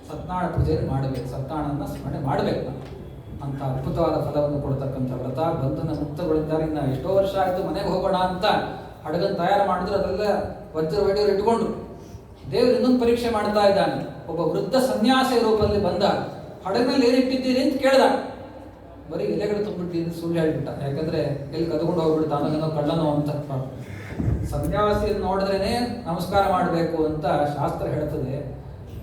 ಸತ್ಯನಾರಾಯಣ ಪೂಜೆಯನ್ನು ಮಾಡಬೇಕು, ಸತ್ಯನಾರಾಯಣನ ಸ್ಮರಣೆ ಮಾಡಬೇಕು ಅಂತ ಅದ್ಭುತವಾದ ಫಲವನ್ನು ಕೊಡ್ತಕ್ಕಂಥ ವ್ರತ. ಬಂಧನ ಮುಕ್ತಗೊಳಿದ್ದಾರೆ. ಇನ್ನು ಎಷ್ಟೋ ವರ್ಷ ಆಯಿತು, ಮನೆಗೆ ಹೋಗೋಣ ಅಂತ ಹಡಗನ್ನು ತಯಾರು ಮಾಡಿದ್ರು. ಅದೆಲ್ಲ ವಜ್ರ ವೈಡೂರು ಇಟ್ಕೊಂಡ್ರು. ದೇವರು ಇನ್ನೊಂದು ಪರೀಕ್ಷೆ ಮಾಡ್ತಾ ಇದ್ದಾನೆ. ಒಬ್ಬ ವೃದ್ಧ ಸನ್ಯಾಸಿ ರೂಪದಲ್ಲಿ ಬಂದ. ಹಡಗನಲ್ಲಿ ಏನಿಟ್ಟಿದ್ದೀರಿ ಅಂತ ಕೇಳ್ದ. ಬರೀ ಎಲೆಗಳು ತುಂಬಿಟ್ಟಿದ್ದು ಸುಳ್ಳು ಹೇಳ್ಬಿಟ್ಟ. ಯಾಕಂದ್ರೆ ಎಲ್ಲಿ ಕದ್ಕೊಂಡು ಹೋಗ್ಬಿಟ್ಟು ತಾನೋ ಕಳ್ಳನೋ ಅಂತ. ಸನ್ಯಾಸಿಯನ್ನು ನೋಡಿದ್ರೇನೆ ನಮಸ್ಕಾರ ಮಾಡಬೇಕು ಅಂತ ಶಾಸ್ತ್ರ ಹೇಳ್ತದೆ.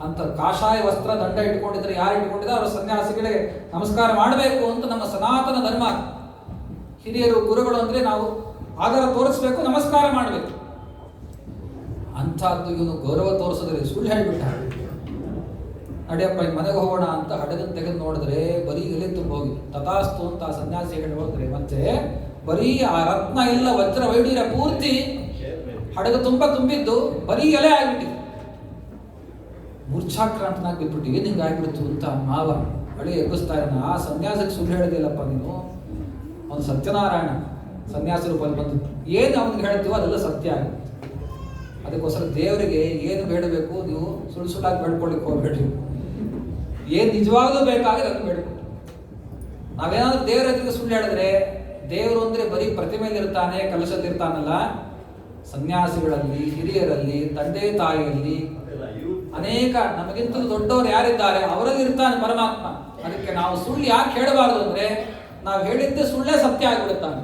ಅಂತ ಕಾಷಾಯ ವಸ್ತ್ರ ದಂಡ ಇಟ್ಕೊಂಡಿದ್ರೆ ಯಾರು ಇಟ್ಕೊಂಡಿದ್ರೆ ಅವರ ಸನ್ಯಾಸಿಗಳಿಗೆ ನಮಸ್ಕಾರ ಮಾಡಬೇಕು ಅಂತ ನಮ್ಮ ಸನಾತನ ಧರ್ಮ. ಹಿರಿಯರು ಗುರುಗಳು ಅಂದ್ರೆ ನಾವು ಆಧಾರ ತೋರಿಸ್ಬೇಕು, ನಮಸ್ಕಾರ ಮಾಡಬೇಕು. ಅಂಥದ್ದು ಇವನು ಗೌರವ ತೋರಿಸಿದ್ರೆ ಸುಳ್ಳು ಹೇಳಿಬಿಟ್ಟ. ನಡೆಯಪ್ಪ ಮನೆಗೆ ಹೋಗೋಣ ಅಂತ ಹಡಗನ್ನು ತೆಗೆದು ನೋಡಿದ್ರೆ ಬರೀ ಎಲೆ ತುಂಬ ಹೋಗಿ ತಥಾಸ್ತು ಅಂತ ಆ ಸನ್ಯಾಸಿ ಹೇಳಿ ಹೋದ್ರೆ ಮತ್ತೆ ಬರೀ ಆ ರತ್ನ ಎಲ್ಲ ವಜ್ರ ವೈಡೂರ್ಯ ಪೂರ್ತಿ ಹಡಗ ತುಂಬಿದ್ದು ಬರೀ ಎಲೆ ಆಗಿಬಿಟ್ಟಿದೆ. ಮೂರ್ಛಾಕ್ರಾಂತನಾಗಿ ಬಿಟ್ಬಿಟ್ಟು ಏನು ಹಿಂಗೆ ಆಗಿಬಿಡ್ತು ಅಂತ ಮಾವ ಹಳೆ ಎಬ್ಬಿಸ್ತಾ ಇದ್ದಾನೆ. ಆ ಸನ್ಯಾಸಕ್ಕೆ ಸುಳ್ಳು ಹೇಳಿದಿಲ್ಲಪ್ಪ ನೀನು, ಅವನು ಸತ್ಯನಾರಾಯಣ ಸನ್ಯಾಸ ರೂಪದಲ್ಲಿ ಬಂದು ಏನು ಅವನಿಗೆ ಹೇಳ್ತೀವೋ ಅದೆಲ್ಲ ಸತ್ಯ ಆಗುತ್ತೆ. ಅದಕ್ಕೋಸ್ಕರ ದೇವರಿಗೆ ಏನು ಬೇಡಬೇಕು ನೀವು ಸುಳ್ಳು ಸುಳ್ಳಾಗಿ ಬೇಡ್ಕೊಳ್ಳಿಕ್ಕೆ ಹೋಗ್ಬೇಡ್ರಿ. ಏನು ನಿಜವಾಗ್ಲೂ ಬೇಕಾದ್ರೆ ಅದನ್ನು ಬೇಡ್ಕೊಂಡು. ನಾವೇನಾದ್ರೂ ದೇವರ ಎದುರಿಗೆ ಸುಳ್ಳು ಹೇಳಿದ್ರೆ, ದೇವರು ಅಂದ್ರೆ ಬರೀ ಪ್ರತಿಮೆಯಲ್ಲಿರ್ತಾನೆ ಕಲಶದಲ್ಲಿರ್ತಾನಲ್ಲ, ಸನ್ಯಾಸಿಗಳಲ್ಲಿ, ಹಿರಿಯರಲ್ಲಿ, ತಂದೆ ತಾಯಿಯಲ್ಲಿ ಅನೇಕ ನಮಗಿಂತಲೂ ದೊಡ್ಡವರು ಯಾರಿದ್ದಾರೆ ಅವರಲ್ಲಿ ಇರ್ತಾನೆ ಪರಮಾತ್ಮ. ಅದಕ್ಕೆ ನಾವು ಸುಳ್ಳು ಯಾಕೆ ಹೇಳಬಾರ್ದು ಅಂದ್ರೆ ನಾವು ಹೇಳಿದ್ದೆ ಸುಳ್ಳೇ ಸತ್ಯ ಆಗಿಬಿಡುತ್ತಾನೆ.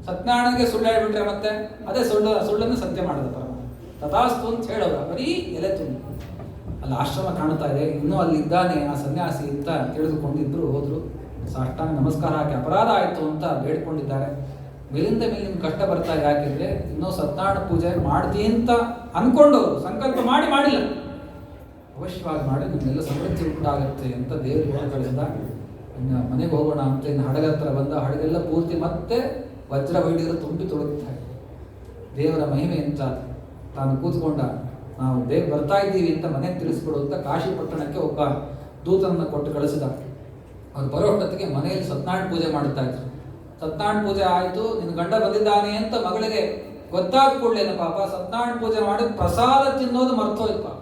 ಸತ್ಯನಾರಾಯಣನಿಗೆ ಸುಳ್ಳು ಹೇಳ್ಬಿಟ್ರೆ ಮತ್ತೆ ಅದೇ ಸುಳ್ಳನ್ನು ಸತ್ಯ ಮಾಡಿದ ಪರಮಾತ್ಮ. ತಥಾಸ್ತು ಅಂತ ಹೇಳೋರ ಬರೀ ಎಲೆ ತುಂಬಿ ಅಲ್ಲಿ ಆಶ್ರಮ ಕಾಣ್ತಾ ಇದೆ. ಇನ್ನೂ ಅಲ್ಲಿ ಇದ್ದಾನೆ ಆ ಸನ್ಯಾಸಿ ಅಂತ ತಿಳಿದುಕೊಂಡಿದ್ರು. ಹೋದ್ರು, ಸಾಷ್ಟಾಂಗ ನಮಸ್ಕಾರ ಹಾಕಿ ಅಪರಾಧ ಆಯಿತು ಅಂತ ಬೇಡ್ಕೊಂಡಿದ್ದಾರೆ. ಮೇಲಿಂದ ಮೇಲೆ ನಿಮ್ಗೆ ಕಷ್ಟ ಬರ್ತಾ ಇದೆ. ಯಾಕೆಂದ್ರೆ ಇನ್ನೂ ಸತ್ಯನಾರಾಯಣ ಪೂಜೆ ಮಾಡ್ತೀನಿ ಅಂತ ಅನ್ಕೊಂಡು ಸಂಕಲ್ಪ ಮಾಡಿಲ್ಲ. ಅವಶ್ಯವಾಗಿ ಮಾಡಿ ನಿಮ್ಮೆಲ್ಲ ಸಮೃದ್ಧಿ ಉಂಟಾಗುತ್ತೆ ಅಂತ ದೇವರು ಕಳಿಸಿದ. ಇನ್ನು ಮನೆಗೆ ಹೋಗೋಣ ಅಂತ ಇನ್ನು ಹಡಗ ಹತ್ರ ಬಂದ. ಹಡಗೆಲ್ಲ ಪೂರ್ತಿ ಮತ್ತೆ ವಜ್ರ ವೈಢ್ಯರು ತುಂಬಿ ತುಳುಕ್ತಾ ಇದೆ. ದೇವರ ಮಹಿಮೆ ಅಂತ ತಾನು ಕೂತ್ಕೊಂಡ. ನಾವು ಬೇಗ ಬರ್ತಾ ಇದ್ದೀವಿ ಅಂತ ಮನೆಗೆ ತಿಳಿಸ್ಕೊಡು ಅಂತ ಕಾಶಿ ಪಟ್ಟಣಕ್ಕೆ ಒಬ್ಬ ದೂತನನ್ನು ಕೊಟ್ಟು ಕಳಿಸಿದ. ಅವ್ರು ಬರೋಷ್ಟೊತ್ತಿಗೆ ಮನೆಯಲ್ಲಿ ಸತ್ಯನಾರಾಯಣ ಪೂಜೆ ಮಾಡುತ್ತಾ ಇದ್ರು. ಸತ್ಯನಾರಾಯಣ ಪೂಜೆ ಆಯಿತು, ನಿನ್ನ ಗಂಡ ಬಂದಿದ್ದಾನೆ ಅಂತ ಮಗಳಿಗೆ ಗೊತ್ತಾದ ಕೂಡಲೇನು ಪಾಪ ಸತ್ಯನಾರಾಯಣ ಪೂಜೆ ಮಾಡಿ ಪ್ರಸಾದ ತಿನ್ನೋದು ಮರ್ತೋಯ್ತು ಪಾಪ.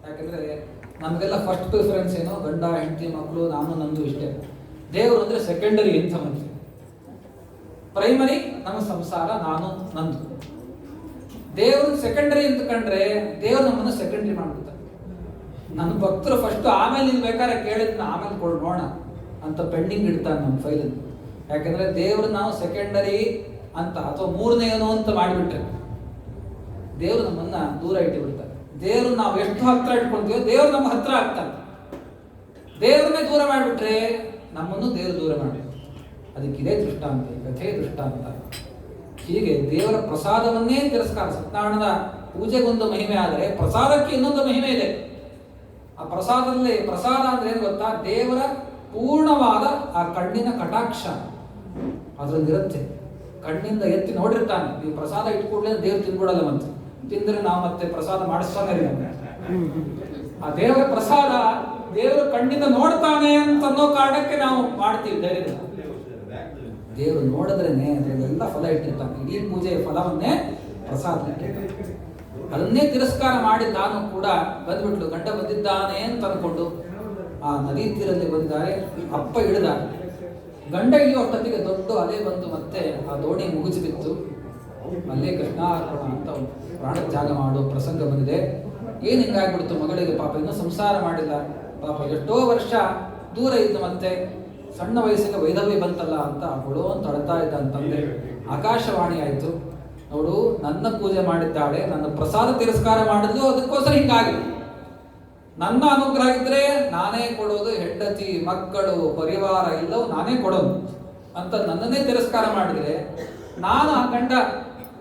ಯಾಕಂದ್ರೆ ನಮಗೆಲ್ಲ ಫಸ್ಟ್ ಪ್ರಿಫರೆನ್ಸ್ ಏನೋ ಗಂಡ ಹೆಂಡತಿ ಮಕ್ಕಳು ನಾನು ನಂದು ಇಷ್ಟೇ. ದೇವರು ಅಂದ್ರೆ ಸೆಕೆಂಡರಿ ಅಂತ ಬಂತು. ಪ್ರೈಮರಿ ನಮ್ಮ ಸಂಸಾರ ನಾನು ನಂದು. ದೇವರು ಸೆಕೆಂಡರಿ ಅಂತ ಕಂಡ್ರೆ ದೇವರು ನಮ್ಮನ್ನು ಸೆಕೆಂಡರಿ ಮಾಡ್ಬಿಡ್ತಾರೆ. ನನ್ನ ಭಕ್ತರು ಫಸ್ಟ್, ಆಮೇಲೆ ನೀನು ಬೇಕಾದ್ರೆ ಕೇಳಿದ್ನ ಆಮೇಲೆ ನೋಡೋಣ ಅಂತ ಪೆಂಡಿಂಗ್ ಇಡ್ತಾನೆ ನಮ್ಮ ಫೈಲನ್ನು. ಯಾಕಂದ್ರೆ ದೇವ್ರು ನಾವು ಸೆಕೆಂಡರಿ ಅಂತ ಅಥವಾ ಮೂರನೇನು ಅಂತ ಮಾಡಿಬಿಟ್ರೆ ದೇವರು ನಮ್ಮನ್ನ ದೂರ ಇಟ್ಟುಬಿಡ್ತಾರೆ. ದೇವ್ರು ನಾವು ಎಷ್ಟು ಹತ್ರ ಇಟ್ಕೊಳ್ತೀವೋ ದೇವ್ರು ನಮ್ಮ ಹತ್ರ ಆಗ್ತಾನೆ. ದೇವ್ರನ್ನೇ ದೂರ ಮಾಡಿಬಿಟ್ರೆ ನಮ್ಮನ್ನು ದೇವರು ದೂರ ಮಾಡಿ. ಅದಕ್ಕಿದೇ ದೃಷ್ಟಾಂತ, ಕಥೆ ದೃಷ್ಟಾಂತ. ಹೀಗೆ ದೇವರ ಪ್ರಸಾದವನ್ನೇ ತಿರಸ್ಕಾರ. ಸತ್ಯನಾರಾಯಣದ ಪೂಜೆಗೊಂದು ಮಹಿಮೆ ಆದರೆ ಪ್ರಸಾದಕ್ಕೆ ಇನ್ನೊಂದು ಮಹಿಮೆ ಇದೆ. ಆ ಪ್ರಸಾದದಲ್ಲಿ, ಪ್ರಸಾದ ಅಂದ್ರೆ ಏನು ಗೊತ್ತಾ, ದೇವರ ಪೂರ್ಣವಾದ ಆ ಕಣ್ಣಿನ ಕಟಾಕ್ಷ ಅದರಲ್ಲಿರುತ್ತೆ. ಕಣ್ಣಿಂದ ಎತ್ತಿ ನೋಡಿರ್ತಾನೆ. ನೀವು ಪ್ರಸಾದ ಇಟ್ಕೊಡ್ಲೇ ದೇವ್ರು ತಿನ್ಬಿಡಲ್ಲ, ಮತ್ತೆ ತಿಂದ್ರೆ ನಾವು ಮತ್ತೆ ಪ್ರಸಾದ ಮಾಡಿಸ್ತಾನೆ. ಆ ದೇವರ ಪ್ರಸಾದ ದೇವರು ಕಣ್ಣಿಂದ ನೋಡ್ತಾನೆ ಅಂತ ಅನ್ನೋ ಕಾರಣಕ್ಕೆ ನಾವು ಮಾಡ್ತೀವಿ ಧೈರ್ಯದಿಂದ. ದೇವರು ನೋಡಿದ್ರೇನೆ ಅದರಲ್ಲೆಲ್ಲ ಫಲ ಇಟ್ಟಿರ್ತಾನೆ. ಇಡೀ ಪೂಜೆಯ ಫಲವನ್ನೇ ಪ್ರಸಾದ ಇಟ್ಟಿರ್ತಾನೆ. ಅದನ್ನೇ ತಿರಸ್ಕಾರ ಮಾಡಿ ತಾನು ಕೂಡ ಬಂದ್ಬಿಟ್ಲು. ಗಂಡ ಬಂದಿದ್ದಾನೆ ಅಂತ ಅನ್ಕೊಂಡು ಆ ನದಿ ತೀರಲ್ಲಿ ಬಂದಿದ್ದಾರೆ. ಅಪ್ಪ ಇಳಿದ. ಗಂಡ ಇಳಿಯುವಷ್ಟೊತ್ತಿಗೆ ದೊಡ್ಡ ಅಲೆ ಬಂದು ಮತ್ತೆ ಆ ದೋಣಿ ಮುಗಿಸಿ ಬಿತ್ತು. ಅಲ್ಲೇ ಕೃಷ್ಣಾರ್ಪಣ ಅಂತ ಪ್ರಾಣ ತ್ಯಾಗ ಮಾಡೋ ಪ್ರಸಂಗ ಬಂದಿದೆ. ಏನು ಹಿಂಗಾಗ್ಬಿಡ್ತು ಮಗಳಿಗೆ, ಪಾಪ ಇನ್ನೂ ಸಂಸಾರ ಮಾಡಿಲ್ಲ, ಪಾಪ ಎಷ್ಟೋ ವರ್ಷ ದೂರ ಇದ್ದು ಮತ್ತೆ ಸಣ್ಣ ವಯಸ್ಸಿಗೆ ವೈಧವ್ಯ ಬಂತಲ್ಲ ಅಂತ ಅವಳು ಅಂತ ಅಳ್ತಾ ಇದ್ದ ಅಂತಂದ್ರೆ ಆಕಾಶವಾಣಿ ಆಯ್ತು. ನೋಡು, ನನ್ನ ಪೂಜೆ ಮಾಡಿದ್ದಾಳೆ, ನನ್ನ ಪ್ರಸಾದ ತಿರಸ್ಕಾರ ಮಾಡಿದ್ಲು, ಅದಕ್ಕೋಸ್ಕರ ಹಿಂಗಾಗಿದೆ. ನನ್ನ ಅನುಗ್ರಹ ಇದ್ರೆ ನಾನೇ ಕೊಡೋದು, ಹೆಂಡತಿ ಮಕ್ಕಳು ಪರಿವಾರ ಎಲ್ಲವೂ ನಾನೇ ಕೊಡೋದು ಅಂತ ನನ್ನನ್ನೇ ತಿರಸ್ಕಾರ ಮಾಡಿದ್ರೆ ನಾನು ಆ ಗಂಡ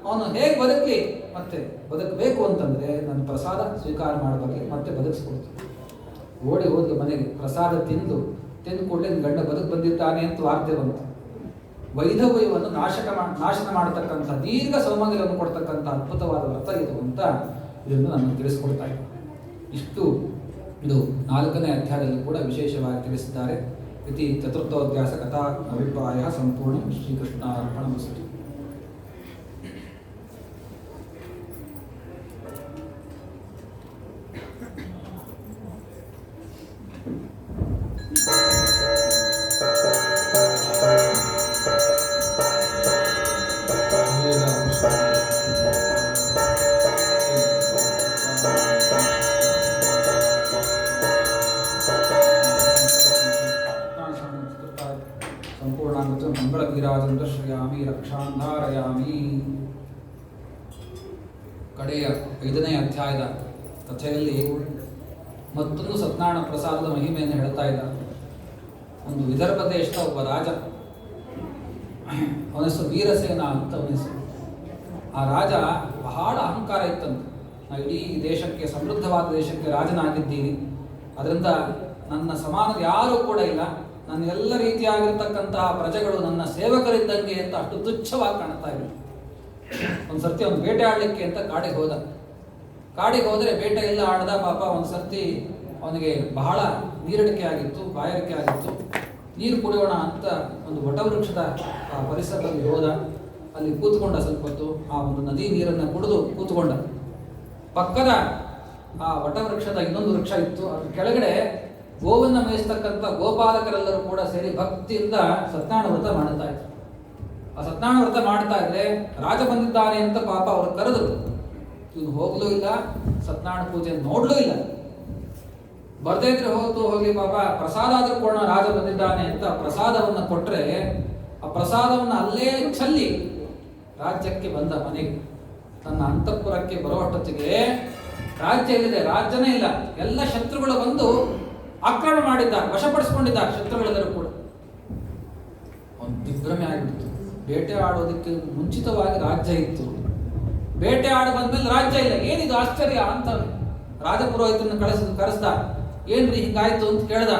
ಅವನು ಹೇಗೆ ಬದುಕಲಿ, ಮತ್ತೆ ಬದುಕಬೇಕು ಅಂತಂದ್ರೆ ನನ್ನ ಪ್ರಸಾದ ಸ್ವೀಕಾರ ಮಾಡಬೇಕು, ಮತ್ತೆ ಬದುಕಿಸ್ಕೊಡ್ತೀನಿ. ಓಡಿ ಹೋದ್ಲು ಮನೆಗೆ. ಪ್ರಸಾದ ತಿಂದು ಕೂಡಲೇ ಗಂಡ ಬದುಕು ಬಂದಿದ್ದಾನೆ ಅಂತ ವಾರ್ತೆ ಬಂತು. ವೈಧವ್ಯವನ್ನು ನಾಶನ ಮಾಡತಕ್ಕಂಥ ದೀರ್ಘ ಸೌಮಂಗಲ್ಯವನ್ನು ಕೊಡ್ತಕ್ಕಂಥ ಅದ್ಭುತವಾದ ವ್ರತ ಇದು ಅಂತ ಇದನ್ನು ನಾನು ತಿಳಿಸ್ಕೊಡ್ತಾ ಇದ್ದೀನಿ. ಇಷ್ಟು ಇದು 4ನೇ ಅಧ್ಯಾಯದಲ್ಲಿ ಕೂಡ ವಿಶೇಷವಾಗಿ ತಿಳಿಸಿದ್ದಾರೆ. ಇತಿ ಚತುರ್ಥೋಧ್ಯಾಸ ಕಥಾ ಅಭಿಪ್ರಾಯ ಸಂಪೂರ್ಣ. ಶ್ರೀಕೃಷ್ಣ ಅರ್ಪಣಮಸ್ತು. ಮಂಗಳವೀರಾಜಂ ದರ್ಶಯಾಮಿ ರಕ್ಷಾಂಧಾರಯಾಮಿ. ಕಡೆಯ 5ನೇ ಅಧ್ಯಾಯದ ಕಥೆಯಲ್ಲಿ ಮತ್ತೊಂದು ಸತ್ಯನಾರಾಯಣ ಪ್ರಸಾದದ ಮಹಿಮೆಯನ್ನು ಹೇಳ್ತಾ ಇದ್ದ. ಒಂದು ವಿದರ್ಭ ದೇಶದ ಒಬ್ಬ ರಾಜ, ಅವನ ಹೆಸರು ವೀರಸೇನ ಅಂತ ಅವನ ಹೆಸರು. ಆ ರಾಜ ಬಹಳ ಅಹಂಕಾರ ಇತ್ತಂತೆ. ನಾನು ಇಡೀ ದೇಶಕ್ಕೆ, ಸಮೃದ್ಧವಾದ ದೇಶಕ್ಕೆ ರಾಜನಾಗಿದ್ದೀನಿ, ಅದರಿಂದ ನನ್ನ ಸಮಾನದ ಯಾರೂ ಕೂಡ ಇಲ್ಲ, ನನ್ನ ಎಲ್ಲ ರೀತಿಯಾಗಿರ್ತಕ್ಕಂತಹ ಪ್ರಜೆಗಳು ನನ್ನ ಸೇವಕರಿದ್ದಂಗೆ ಅಂತ ಅಷ್ಟು ತುಚ್ಛವಾಗಿ ಕಾಣ್ತಾ ಇದ್ರು. ಒಂದು ಸರ್ತಿ ಅವನು ಬೇಟೆ ಆಡಲಿಕ್ಕೆ ಅಂತ ಕಾಡಿಗೆ ಹೋದ. ಕಾಡಿಗೆ ಹೋದರೆ ಬೇಟೆ ಎಲ್ಲ ಆಡ್ದ. ಪಾಪ ಒಂದು ಸರ್ತಿ ಅವನಿಗೆ ಬಹಳ ನೀರಡಿಕೆ ಆಗಿತ್ತು, ಬಾಯಾರಿಕೆ ಆಗಿತ್ತು. ನೀರು ಕುಡಿಯೋಣ ಅಂತ ಒಂದು ವಟವೃಕ್ಷದ ಪರಿಸರದಲ್ಲಿ ಹೋದ. ಅಲ್ಲಿ ಕೂತ್ಕೊಂಡ ಸ್ವಲ್ಪ ಹೊತ್ತು. ಆ ಒಂದು ನದಿ ನೀರನ್ನು ಕುಡಿದು ಕೂತ್ಕೊಂಡ. ಪಕ್ಕದ ಆ ವಟವೃಕ್ಷದ ಇನ್ನೊಂದು ವೃಕ್ಷ ಇತ್ತು. ಅದ್ರ ಕೆಳಗಡೆ ಗೋವನ್ನು ಮೇಯಿಸ್ತಕ್ಕಂಥ ಗೋಪಾಲಕರೆಲ್ಲರೂ ಕೂಡ ಸೇರಿ ಭಕ್ತಿಯಿಂದ ಸತ್ಯನಾರಾಯಣ ವ್ರತ ಮಾಡ್ತಾ ಇದ್ರು. ಆ ಸತ್ಯನಾರಾಯಣ ವ್ರತ ಮಾಡ್ತಾ ಇದ್ರೆ ರಾಜ ಬಂದಿದ್ದಾನೆ ಅಂತ ಪಾಪ ಅವ್ರು ಕರೆದ್ರು. ಇವನು ಹೋಗ್ಲೂ ಇಲ್ಲ, ಸತ್ಯನಾರಾಯಣ ಪೂಜೆ ನೋಡ್ಲೂ ಇಲ್ಲ. ಬರ್ದೇ ಇದ್ರೆ ಹೋಗ್ಲಿ ಪಾಪ, ಪ್ರಸಾದ ಆದ್ರೂ ಕೊಡೋಣ, ರಾಜ ಬಂದಿದ್ದಾನೆ ಅಂತ ಪ್ರಸಾದವನ್ನು ಕೊಟ್ರೆ ಆ ಪ್ರಸಾದವನ್ನು ಅಲ್ಲೇ ಚೆಲ್ಲಿ ರಾಜ್ಯಕ್ಕೆ ಬಂದ. ಮನೆಗೆ ತನ್ನ ಅಂತಃಪುರಕ್ಕೆ ಬರುವಷ್ಟೊತ್ತಿಗೆ ರಾಜ್ಯ ಎಲ್ಲಿದೆ, ರಾಜ್ಯನೇ ಇಲ್ಲ. ಎಲ್ಲ ಶತ್ರುಗಳು ಬಂದು ಆಕ್ರಮಣ ಮಾಡಿದ್ದಾರೆ, ವಶಪಡಿಸಿಕೊಂಡಿದ್ದಾರೆ ಶತ್ರುಗಳೆಲ್ಲರೂ ಕೂಡ. ಒಂದು ದಿಗ್ಭ್ರಮೆ ಆಗಿಬಿಡ್ತು. ಬೇಟೆ ಆಡೋದಕ್ಕೆ ಮುಂಚಿತವಾಗಿ ರಾಜ್ಯ ಇತ್ತು, ಬೇಟೆ ಆಡಿ ಬಂದ್ಮೇಲೆ ರಾಜ್ಯ ಇಲ್ಲ. ಏನಿದು ಆಶ್ಚರ್ಯ ಅಂತ ರಾಜಪುರೋಹಿತನ ಕರೆಸ್ದ. ಏನ್ರಿ ಹಿಂಗಾಯ್ತು ಅಂತ ಕೇಳ್ದ.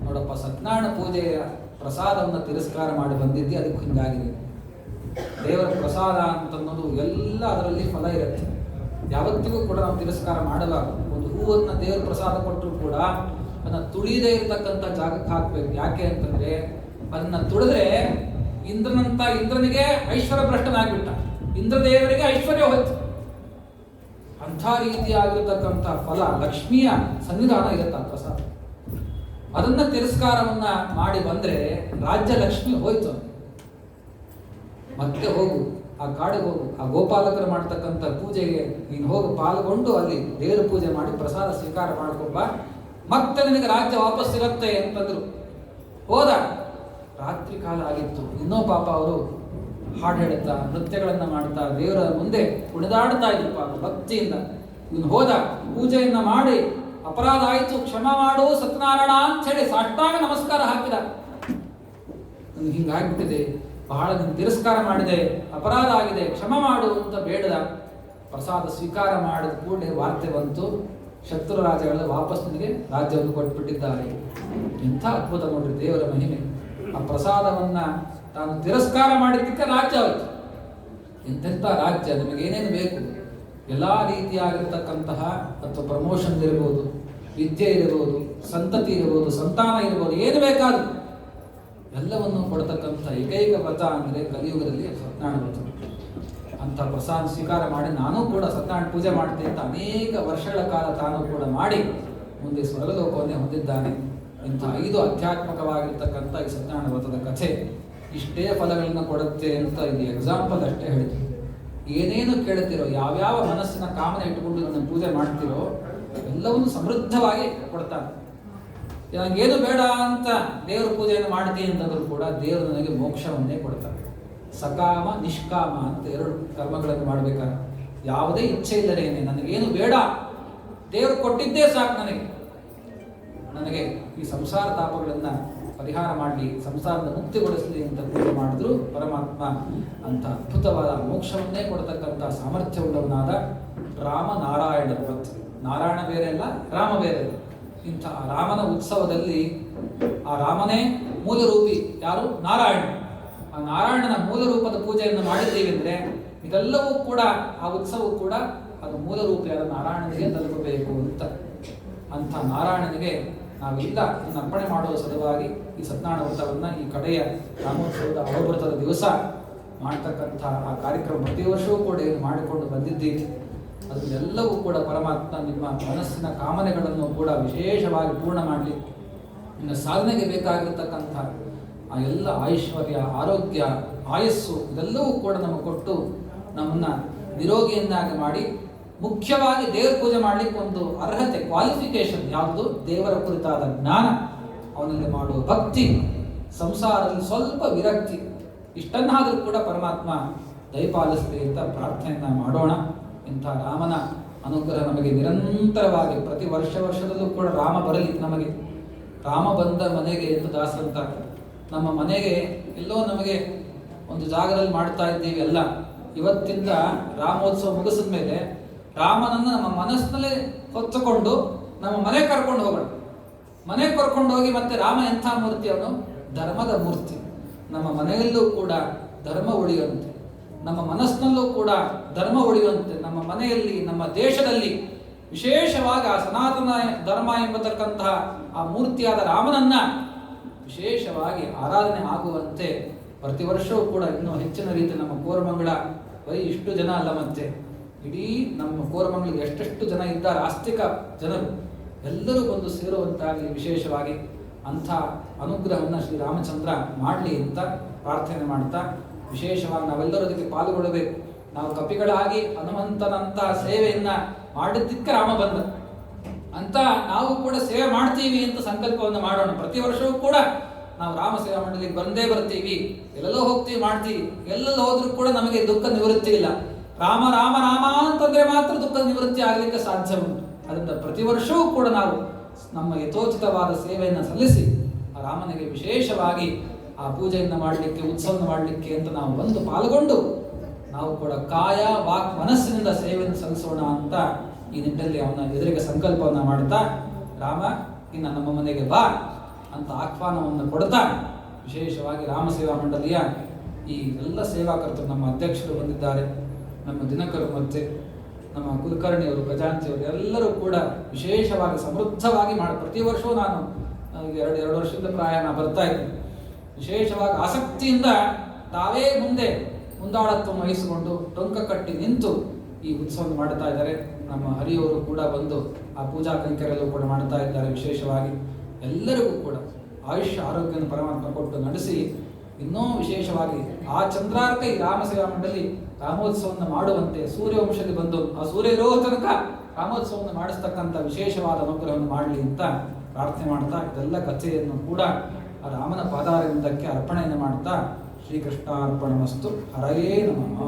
ನೋಡಪ್ಪ, ಸತ್ಯನಾರಾಯಣ ಪೂಜೆಯ ಪ್ರಸಾದವನ್ನು ತಿರಸ್ಕಾರ ಮಾಡಿ ಬಂದಿದ್ದೆ, ಅದಕ್ಕೆ ಹಿಂಗಾಗಿದೆ. ದೇವರ ಪ್ರಸಾದ ಅಂತನ್ನೋದು ಎಲ್ಲ ಅದರಲ್ಲಿ ಫಲ ಇರುತ್ತೆ. ಯಾವತ್ತಿಗೂ ಕೂಡ ನಾವು ತಿರಸ್ಕಾರ ಮಾಡಬಾರದು. ಒಂದು ಹೂವನ್ನು ದೇವರ ಪ್ರಸಾದ ಕೊಟ್ಟರು ಕೂಡ ಅದನ್ನು ತುಳಿದೇ ಇರತಕ್ಕಂಥ ಜಾಗಕ್ಕೆ ಹಾಕಬೇಕು. ಯಾಕೆ ಅಂತಂದ್ರೆ ಅದನ್ನು ತುಳಿದ್ರೆ ಇಂದ್ರನಿಗೆ ಐಶ್ವರ್ಯ ಭ್ರಷ್ಟನಾಗ್ಬಿಟ್ಟ, ಇಂದ್ರದೇವರಿಗೆ ಐಶ್ವರ್ಯ ಹೋಯ್ತು. ಅಂಥ ರೀತಿಯಾಗಿರ್ತಕ್ಕಂಥ ಫಲ ಲಕ್ಷ್ಮಿಯ ಸನ್ನಿಧಾನ ಇರುತ್ತೆ ಆ ಪ್ರಸಾದ. ಅದನ್ನ ತಿರಸ್ಕಾರವನ್ನ ಮಾಡಿ ಬಂದ್ರೆ ರಾಜ್ಯ ಲಕ್ಷ್ಮಿ ಹೋಯ್ತು. ಮತ್ತೆ ಹೋಗು, ಆ ಕಾಡಿಗೆ ಹೋಗು, ಆ ಗೋಪಾಲಕರು ಮಾಡ್ತಕ್ಕಂಥ ಪೂಜೆಗೆ ನೀನು ಹೋಗಿ ಪಾಲ್ಗೊಂಡು ಅಲ್ಲಿ ದೇವರ ಪೂಜೆ ಮಾಡಿ ಪ್ರಸಾದ ಸ್ವೀಕಾರ ಮಾಡ್ಕೊಂಬ, ಮತ್ತೆ ನಿನಗೆ ರಾಜ್ಯ ವಾಪಸ್ ಸಿಗತ್ತೆ ಅಂತಂದ್ರು. ಹೋದ. ರಾತ್ರಿ ಕಾಲ ಆಗಿತ್ತು. ಇನ್ನೂ ಪಾಪ ಅವರು ಹಾಡು ಹೇಳುತ್ತಾ ನೃತ್ಯಗಳನ್ನ ಮಾಡ್ತಾ ದೇವರ ಮುಂದೆ ಕುಣಿದಾಡ್ತಾ ಇದ್ರು ಪಾಪ ಭಕ್ತಿಯಿಂದ. ಇವನು ಹೋದ, ಪೂಜೆಯನ್ನ ಮಾಡಿ ಅಪರಾಧ ಆಯಿತು, ಕ್ಷಮ ಮಾಡು ಸತ್ಯನಾರಾಯಣ ಅಂತ ಹೇಳಿ ಸಾಷ್ಟಾಂಗ ನಮಸ್ಕಾರ ಹಾಕಿದ. ನನಗೆ ಹಿಂಗಾಗ್ಬಿಟ್ಟಿದೆ, ಬಹಳ ನಿನ್ನ ತಿರಸ್ಕಾರ ಮಾಡಿದೆ, ಅಪರಾಧ ಆಗಿದೆ, ಕ್ಷಮ ಮಾಡು ಅಂತ ಬೇಡದ. ಪ್ರಸಾದ ಸ್ವೀಕಾರ ಮಾಡಿದ ಕೂಡಲೇ ವಾರ್ತೆ ಬಂತು, ಶತ್ರು ರಾಜಗಳ ವಾಪಸ್ ನಿನಗೆ ರಾಜ್ಯವನ್ನು ಕೊಟ್ಬಿಟ್ಟಿದ್ದಾರೆ. ಇಂಥ ಅದ್ಭುತ ನೋಡ್ರಿ ದೇವರ ಮಹಿಮೆ. ಆ ಪ್ರಸಾದವನ್ನ ತಾನು ತಿರಸ್ಕಾರ ಮಾಡಿದ್ದಕ್ಕೆ ರಾಜ್ಯ ಆಯಿತು. ಇಂಥ ರಾಜ್ಯ ನಿಮಗೇನೇನು ಬೇಕು, ಎಲ್ಲ ರೀತಿಯಾಗಿರ್ತಕ್ಕಂತಹ ಅಥವಾ ಪ್ರಮೋಷನ್ ಇರ್ಬೋದು, ವಿದ್ಯೆ ಇರ್ಬೋದು, ಸಂತತಿ ಇರ್ಬೋದು, ಸಂತಾನ ಇರ್ಬೋದು, ಏನು ಬೇಕಾದ್ರೂ ಎಲ್ಲವನ್ನು ಕೊಡ್ತಕ್ಕಂಥ ಏಕೈಕ ವ್ರತ ಅಂದರೆ ಕಲಿಯುಗದಲ್ಲಿ ಸತ್ಯನಾರಾಯಣ ವ್ರತ. ಅಂತ ಪ್ರಸಾದ ಸ್ವೀಕಾರ ಮಾಡಿ ನಾನು ಕೂಡ ಸತ್ಯನಾರಾಯಣ ಪೂಜೆ ಮಾಡ್ತೇನೆ ಅಂತ ಅನೇಕ ವರ್ಷಗಳ ಕಾಲ ತಾನು ಕೂಡ ಮಾಡಿ ಮುಂದೆ ಸ್ವರ್ಗಲೋಕವನ್ನೇ ಹೊಂದಿದ್ದಾನೆ. ಇಂಥ 5 ಆಧ್ಯಾತ್ಮಕವಾಗಿರ್ತಕ್ಕಂಥ ಈ ಸತ್ಯನಾರಾಯಣ ವ್ರತದ ಕಥೆ ಇಷ್ಟೇ ಫಲಗಳನ್ನು ಕೊಡುತ್ತೆ ಅಂತ ಇದು ಎಕ್ಸಾಂಪಲ್ ಅಷ್ಟೇ ಹೇಳ್ತೀವಿ. ಏನೇನು ಕೇಳ್ತಿರೋ, ಯಾವ್ಯಾವ ಮನಸ್ಸಿನ ಕಾಮನೆ ಇಟ್ಟುಕೊಂಡು ನನ್ನ ಪೂಜೆ ಮಾಡ್ತಿರೋ ಎಲ್ಲವನ್ನು ಸಮೃದ್ಧವಾಗಿ ಕೊಡ್ತಾನೆ. ನನಗೇನು ಬೇಡ ಅಂತ ದೇವರ ಪೂಜೆಯನ್ನು ಮಾಡ್ತೀನಿ ಅಂತಂದ್ರೂ ಕೂಡ ದೇವರು ನನಗೆ ಮೋಕ್ಷವನ್ನೇ ಕೊಡ್ತಾರೆ. ಸಕಾಮ ನಿಷ್ಕಾಮ ಅಂತ 2 ಕರ್ಮಗಳನ್ನು ಮಾಡಬೇಕಾದ್ರೆ ಯಾವುದೇ ಇಚ್ಛೆ ಇಲ್ಲದೇನೆ ನನಗೇನು ಬೇಡ, ದೇವರು ಕೊಟ್ಟಿದ್ದೇ ಸಾಕು ನನಗೆ ಈ ಸಂಸಾರ ತಾಪಗಳನ್ನು ಪರಿಹಾರ ಮಾಡಲಿ, ಸಂಸಾರದ ಮುಕ್ತಿಗೊಳಿಸಲಿ ಅಂತ ಪೂಜೆ ಮಾಡಿದ್ರು ಪರಮಾತ್ಮ ಅಂತ ಅದ್ಭುತವಾದ ಮೋಕ್ಷವನ್ನೇ ಕೊಡತಕ್ಕಂಥ ಸಾಮರ್ಥ್ಯವುಳ್ಳವನಾದ ರಾಮನಾರಾಯಣ ವ್ರತ. ನಾರಾಯಣ ಬೇರೆ ಅಲ್ಲ, ರಾಮ ಬೇರೆ. ಇಂಥ ರಾಮನ ಉತ್ಸವದಲ್ಲಿ ಆ ರಾಮನೇ ಮೂಲರೂಪಿ ಯಾರು? ನಾರಾಯಣ. ಆ ನಾರಾಯಣನ ಮೂಲ ರೂಪದ ಪೂಜೆಯನ್ನು ಮಾಡಿದ್ದೀವಿ ಅಂದರೆ ಇದೆಲ್ಲವೂ ಕೂಡ ಆ ಉತ್ಸವವು ಕೂಡ ಅದು ಮೂಲರೂಪಿಯಾದ ನಾರಾಯಣನಿಗೆ ತಲುಪಬೇಕು ಅಂಥ ನಾರಾಯಣನಿಗೆ ನಾವೆಲ್ಲ ಅರ್ಪಣೆ ಮಾಡುವ ಸಲುವಾಗಿ ಈ ಸತ್ಯನಾರಾಯಣ ವ್ರತವನ್ನು ಈ ಕಡೆಯ ರಾಮೋತ್ಸವದ ಅವಭೃತದ ದಿವಸ ಮಾಡ್ತಕ್ಕಂಥ ಆ ಕಾರ್ಯಕ್ರಮ ಪ್ರತಿ ವರ್ಷವೂ ಕೂಡ ಏನು ಮಾಡಿಕೊಂಡು ಬಂದಿದ್ದೀವಿ. ಅದನ್ನೆಲ್ಲವೂ ಕೂಡ ಪರಮಾತ್ಮ ನಿಮ್ಮ ಮನಸ್ಸಿನ ಕಾಮನೆಗಳನ್ನು ಕೂಡ ವಿಶೇಷವಾಗಿ ಪೂರ್ಣ ಮಾಡಲಿ, ನಿಮ್ಮ ಸಾಧನೆಗೆ ಬೇಕಾಗಿರ್ತಕ್ಕಂಥ ಆ ಎಲ್ಲ ಐಶ್ವರ್ಯ, ಆರೋಗ್ಯ, ಆಯಸ್ಸು ಇದೆಲ್ಲವೂ ಕೂಡ ನಮಗೆ ಕೊಟ್ಟು ನಮ್ಮನ್ನು ನಿರೋಗಿಯನ್ನಾಗಿ ಮಾಡಿ, ಮುಖ್ಯವಾಗಿ ದೇವರ ಪೂಜೆ ಮಾಡಲಿಕ್ಕೆ ಒಂದು ಅರ್ಹತೆ, ಕ್ವಾಲಿಫಿಕೇಶನ್ ಯಾವುದು? ದೇವರ ಕುರಿತಾದ ಜ್ಞಾನ, ಅವನಲ್ಲಿ ಮಾಡುವ ಭಕ್ತಿ, ಸಂಸಾರದಲ್ಲಿ ಸ್ವಲ್ಪ ವಿರಕ್ತಿ, ಇಷ್ಟನ್ನಾದರೂ ಕೂಡ ಪರಮಾತ್ಮ ದಯಪಾಲಿಸಲಿ ಅಂತ ಪ್ರಾರ್ಥನೆಯನ್ನ ಮಾಡೋಣ. ಇಂಥ ರಾಮನ ಅನುಗ್ರಹ ನಮಗೆ ನಿರಂತರವಾಗಿ ಪ್ರತಿ ವರ್ಷದಲ್ಲೂ ಕೂಡ ರಾಮ ಬರಲಿ ನಮಗೆ. ರಾಮ ಬಂದ ಮನೆಗೆ ಎಂದು ದಾಸರಂತ ನಮ್ಮ ಮನೆಗೆ ಎಲ್ಲೋ ನಮಗೆ ಒಂದು ಜಾಗದಲ್ಲಿ ಮಾಡ್ತಾ ಇದ್ದೀವಿ ಎಲ್ಲ. ಇವತ್ತಿಂದ ರಾಮೋತ್ಸವ ಮುಗಿಸಿದ ಮೇಲೆ ರಾಮನನ್ನು ನಮ್ಮ ಮನಸ್ಸಿನಲ್ಲೇ ಹೊತ್ತುಕೊಂಡು ನಮ್ಮ ಮನೆಗೆ ಕರ್ಕೊಂಡು ಹೋಗೋಣ. ಮನೆಗೆ ಕರ್ಕೊಂಡು ಹೋಗಿ ಮತ್ತೆ ರಾಮ ಎಂಥ ಮೂರ್ತಿ? ಅವನು ಧರ್ಮದ ಮೂರ್ತಿ. ನಮ್ಮ ಮನೆಯಲ್ಲೂ ಕೂಡ ಧರ್ಮ ಉಳಿಯುವಂತೆ, ನಮ್ಮ ಮನಸ್ಸಿನಲ್ಲೂ ಕೂಡ ಧರ್ಮ ಉಳಿಯುವಂತೆ, ನಮ್ಮ ಮನೆಯಲ್ಲಿ, ನಮ್ಮ ದೇಶದಲ್ಲಿ ವಿಶೇಷವಾಗಿ ಆ ಸನಾತನ ಧರ್ಮ ಎಂಬತಕ್ಕಂತಹ ಆ ಮೂರ್ತಿಯಾದ ರಾಮನನ್ನ ವಿಶೇಷವಾಗಿ ಆರಾಧನೆ ಆಗುವಂತೆ ಪ್ರತಿ ವರ್ಷವೂ ಕೂಡ ಇನ್ನೂ ಹೆಚ್ಚಿನ ರೀತಿ ನಮ್ಮ ಕೋರಮಂಗಲ ಬರೀ ಇಷ್ಟು ಜನ ಅಲ್ಲ, ಮತ್ತೆ ಇಡೀ ನಮ್ಮ ಕೋರಮಂಗಲಿಗೆ ಎಷ್ಟೆಷ್ಟು ಜನ ಇದ್ದಾರೆ ಆಸ್ತಿಕ ಜನರು ಎಲ್ಲರೂ ಬಂದು ಸೇರುವಂತಾಗಲಿ ವಿಶೇಷವಾಗಿ ಅಂಥ ಅನುಗ್ರಹವನ್ನು ಶ್ರೀರಾಮಚಂದ್ರ ಮಾಡಲಿ ಅಂತ ಪ್ರಾರ್ಥನೆ ಮಾಡ್ತಾ, ವಿಶೇಷವಾಗಿ ನಾವೆಲ್ಲರೂ ಅದಕ್ಕೆ ಪಾಲ್ಗೊಳ್ಳಬೇಕು. ನಾವು ಕಪಿಗಳಾಗಿ ಹನುಮಂತನಂತಹ ಸೇವೆಯನ್ನ ಮಾಡಿದ್ದಕ್ಕೆ ರಾಮ ಬಂದ ಅಂತ ನಾವು ಕೂಡ ಸೇವೆ ಮಾಡ್ತೀವಿ ಅಂತ ಸಂಕಲ್ಪವನ್ನು ಮಾಡೋಣ. ಪ್ರತಿ ವರ್ಷವೂ ಕೂಡ ನಾವು ರಾಮ ಸೇವಾ ಮಂಡಳಿಗೆ ಬಂದೇ ಬರ್ತೀವಿ, ಎಲ್ಲೆಲ್ಲೋ ಹೋಗ್ತೀವಿ, ಮಾಡ್ತೀವಿ. ಎಲ್ಲೆಲ್ಲೋ ಹೋದ್ರೂ ಕೂಡ ನಮಗೆ ದುಃಖ ನಿವೃತ್ತಿ ಇಲ್ಲ. ರಾಮ ರಾಮ ರಾಮ ಅಂತಂದ್ರೆ ಮಾತ್ರ ದುಃಖ ನಿವೃತ್ತಿ ಆಗಲಿಕ್ಕೆ ಸಾಧ್ಯ ಉಂಟು. ಅದರಿಂದ ಪ್ರತಿ ವರ್ಷವೂ ಕೂಡ ನಾವು ನಮ್ಮ ಯಥೋಚಿತವಾದ ಸೇವೆಯನ್ನು ಸಲ್ಲಿಸಿ ಆ ರಾಮನಿಗೆ ವಿಶೇಷವಾಗಿ ಆ ಪೂಜೆಯನ್ನು ಮಾಡಲಿಕ್ಕೆ, ಉತ್ಸವವನ್ನು ಮಾಡಲಿಕ್ಕೆ ಅಂತ ನಾವು ಬಂದು ಪಾಲ್ಗೊಂಡು ನಾವು ಕೂಡ ಕಾಯ ವಾಕ್ ಮನಸ್ಸಿನಿಂದ ಸೇವೆಯನ್ನು ಸಲ್ಲಿಸೋಣ ಅಂತ ಈ ನಿಟ್ಟಿನಲ್ಲಿ ಅವನ ಎದುರಿಗೆ ಸಂಕಲ್ಪವನ್ನು ಮಾಡ್ತಾ, ರಾಮ ಇನ್ನು ನಮ್ಮ ಮನೆಗೆ ಬಾ, ಅಂತ ಆಹ್ವಾನವನ್ನು ಕೊಡ್ತಾ ವಿಶೇಷವಾಗಿ ರಾಮಸೇವಾ ಮಂಡಳಿಯ ಈ ಎಲ್ಲ ಸೇವಾಕರ್ತರು, ನಮ್ಮ ಅಧ್ಯಕ್ಷರು ಬಂದಿದ್ದಾರೆ, ನಮ್ಮ ದಿನಕರು ಮತ್ತೆ ನಮ್ಮ ಕುಲಕರ್ಣಿಯವರು, ಖಜಾಂಚಿಯವರು ಎಲ್ಲರೂ ಕೂಡ ವಿಶೇಷವಾಗಿ ಸಮೃದ್ಧವಾಗಿ ಪ್ರತಿ ವರ್ಷವೂ ನಾನು ಎರಡು ವರ್ಷದಿಂದ ಪ್ರಾಯ ನಾನು ಬರ್ತಾ ಇದ್ದೀನಿ. ವಿಶೇಷವಾಗಿ ಆಸಕ್ತಿಯಿಂದ ತಾವೇ ಮುಂದಾಳತ್ವ ವಹಿಸಿಕೊಂಡು ಟೊಂಕ ಕಟ್ಟಿ ನಿಂತು ಈ ಉತ್ಸವವನ್ನು ಮಾಡ್ತಾ ಇದ್ದಾರೆ. ನಮ್ಮ ಹರಿಯವರು ಕೂಡ ಬಂದು ಆ ಪೂಜಾ ಕೈಂಕರ್ಯಲ್ಲೂ ಕೂಡ ಮಾಡ್ತಾ ಇದ್ದಾರೆ. ವಿಶೇಷವಾಗಿ ಎಲ್ಲರಿಗೂ ಕೂಡ ಆಯುಷ್ಯ ಆರೋಗ್ಯವನ್ನು ಪರಮಾತ್ಮ ಕೊಟ್ಟು ನಡೆಸಿ ಇನ್ನೂ ವಿಶೇಷವಾಗಿ ಆ ಚಂದ್ರಾರ್ಕ ಈ ರಾಮಸೇವಾ ಮಂಡಳಿ ರಾಮೋತ್ಸವವನ್ನು ಮಾಡುವಂತೆ ಸೂರ್ಯವಂಶದಲ್ಲಿ ಬಂದು ಆ ಸೂರ್ಯ ಇರೋ ತನಕ ರಾಮೋತ್ಸವವನ್ನು ಮಾಡಿಸ್ತಕ್ಕಂಥ ವಿಶೇಷವಾದ ಅನುಗ್ರಹವನ್ನು ಮಾಡಲಿ ಅಂತ ಪ್ರಾರ್ಥನೆ ಮಾಡ್ತಾ ಇದೆಲ್ಲ ಕಥೆಯನ್ನು ಕೂಡ ಆ ರಾಮನ ಪಾದಾರವಿಂದಕ್ಕೆ ಅರ್ಪಣೆಯನ್ನು ಮಾಡ್ತಾ ಶ್ರೀಕೃಷ್ಣಾರ್ಪಣಮಸ್ತು. ಹರಯೇ ನಮಃ.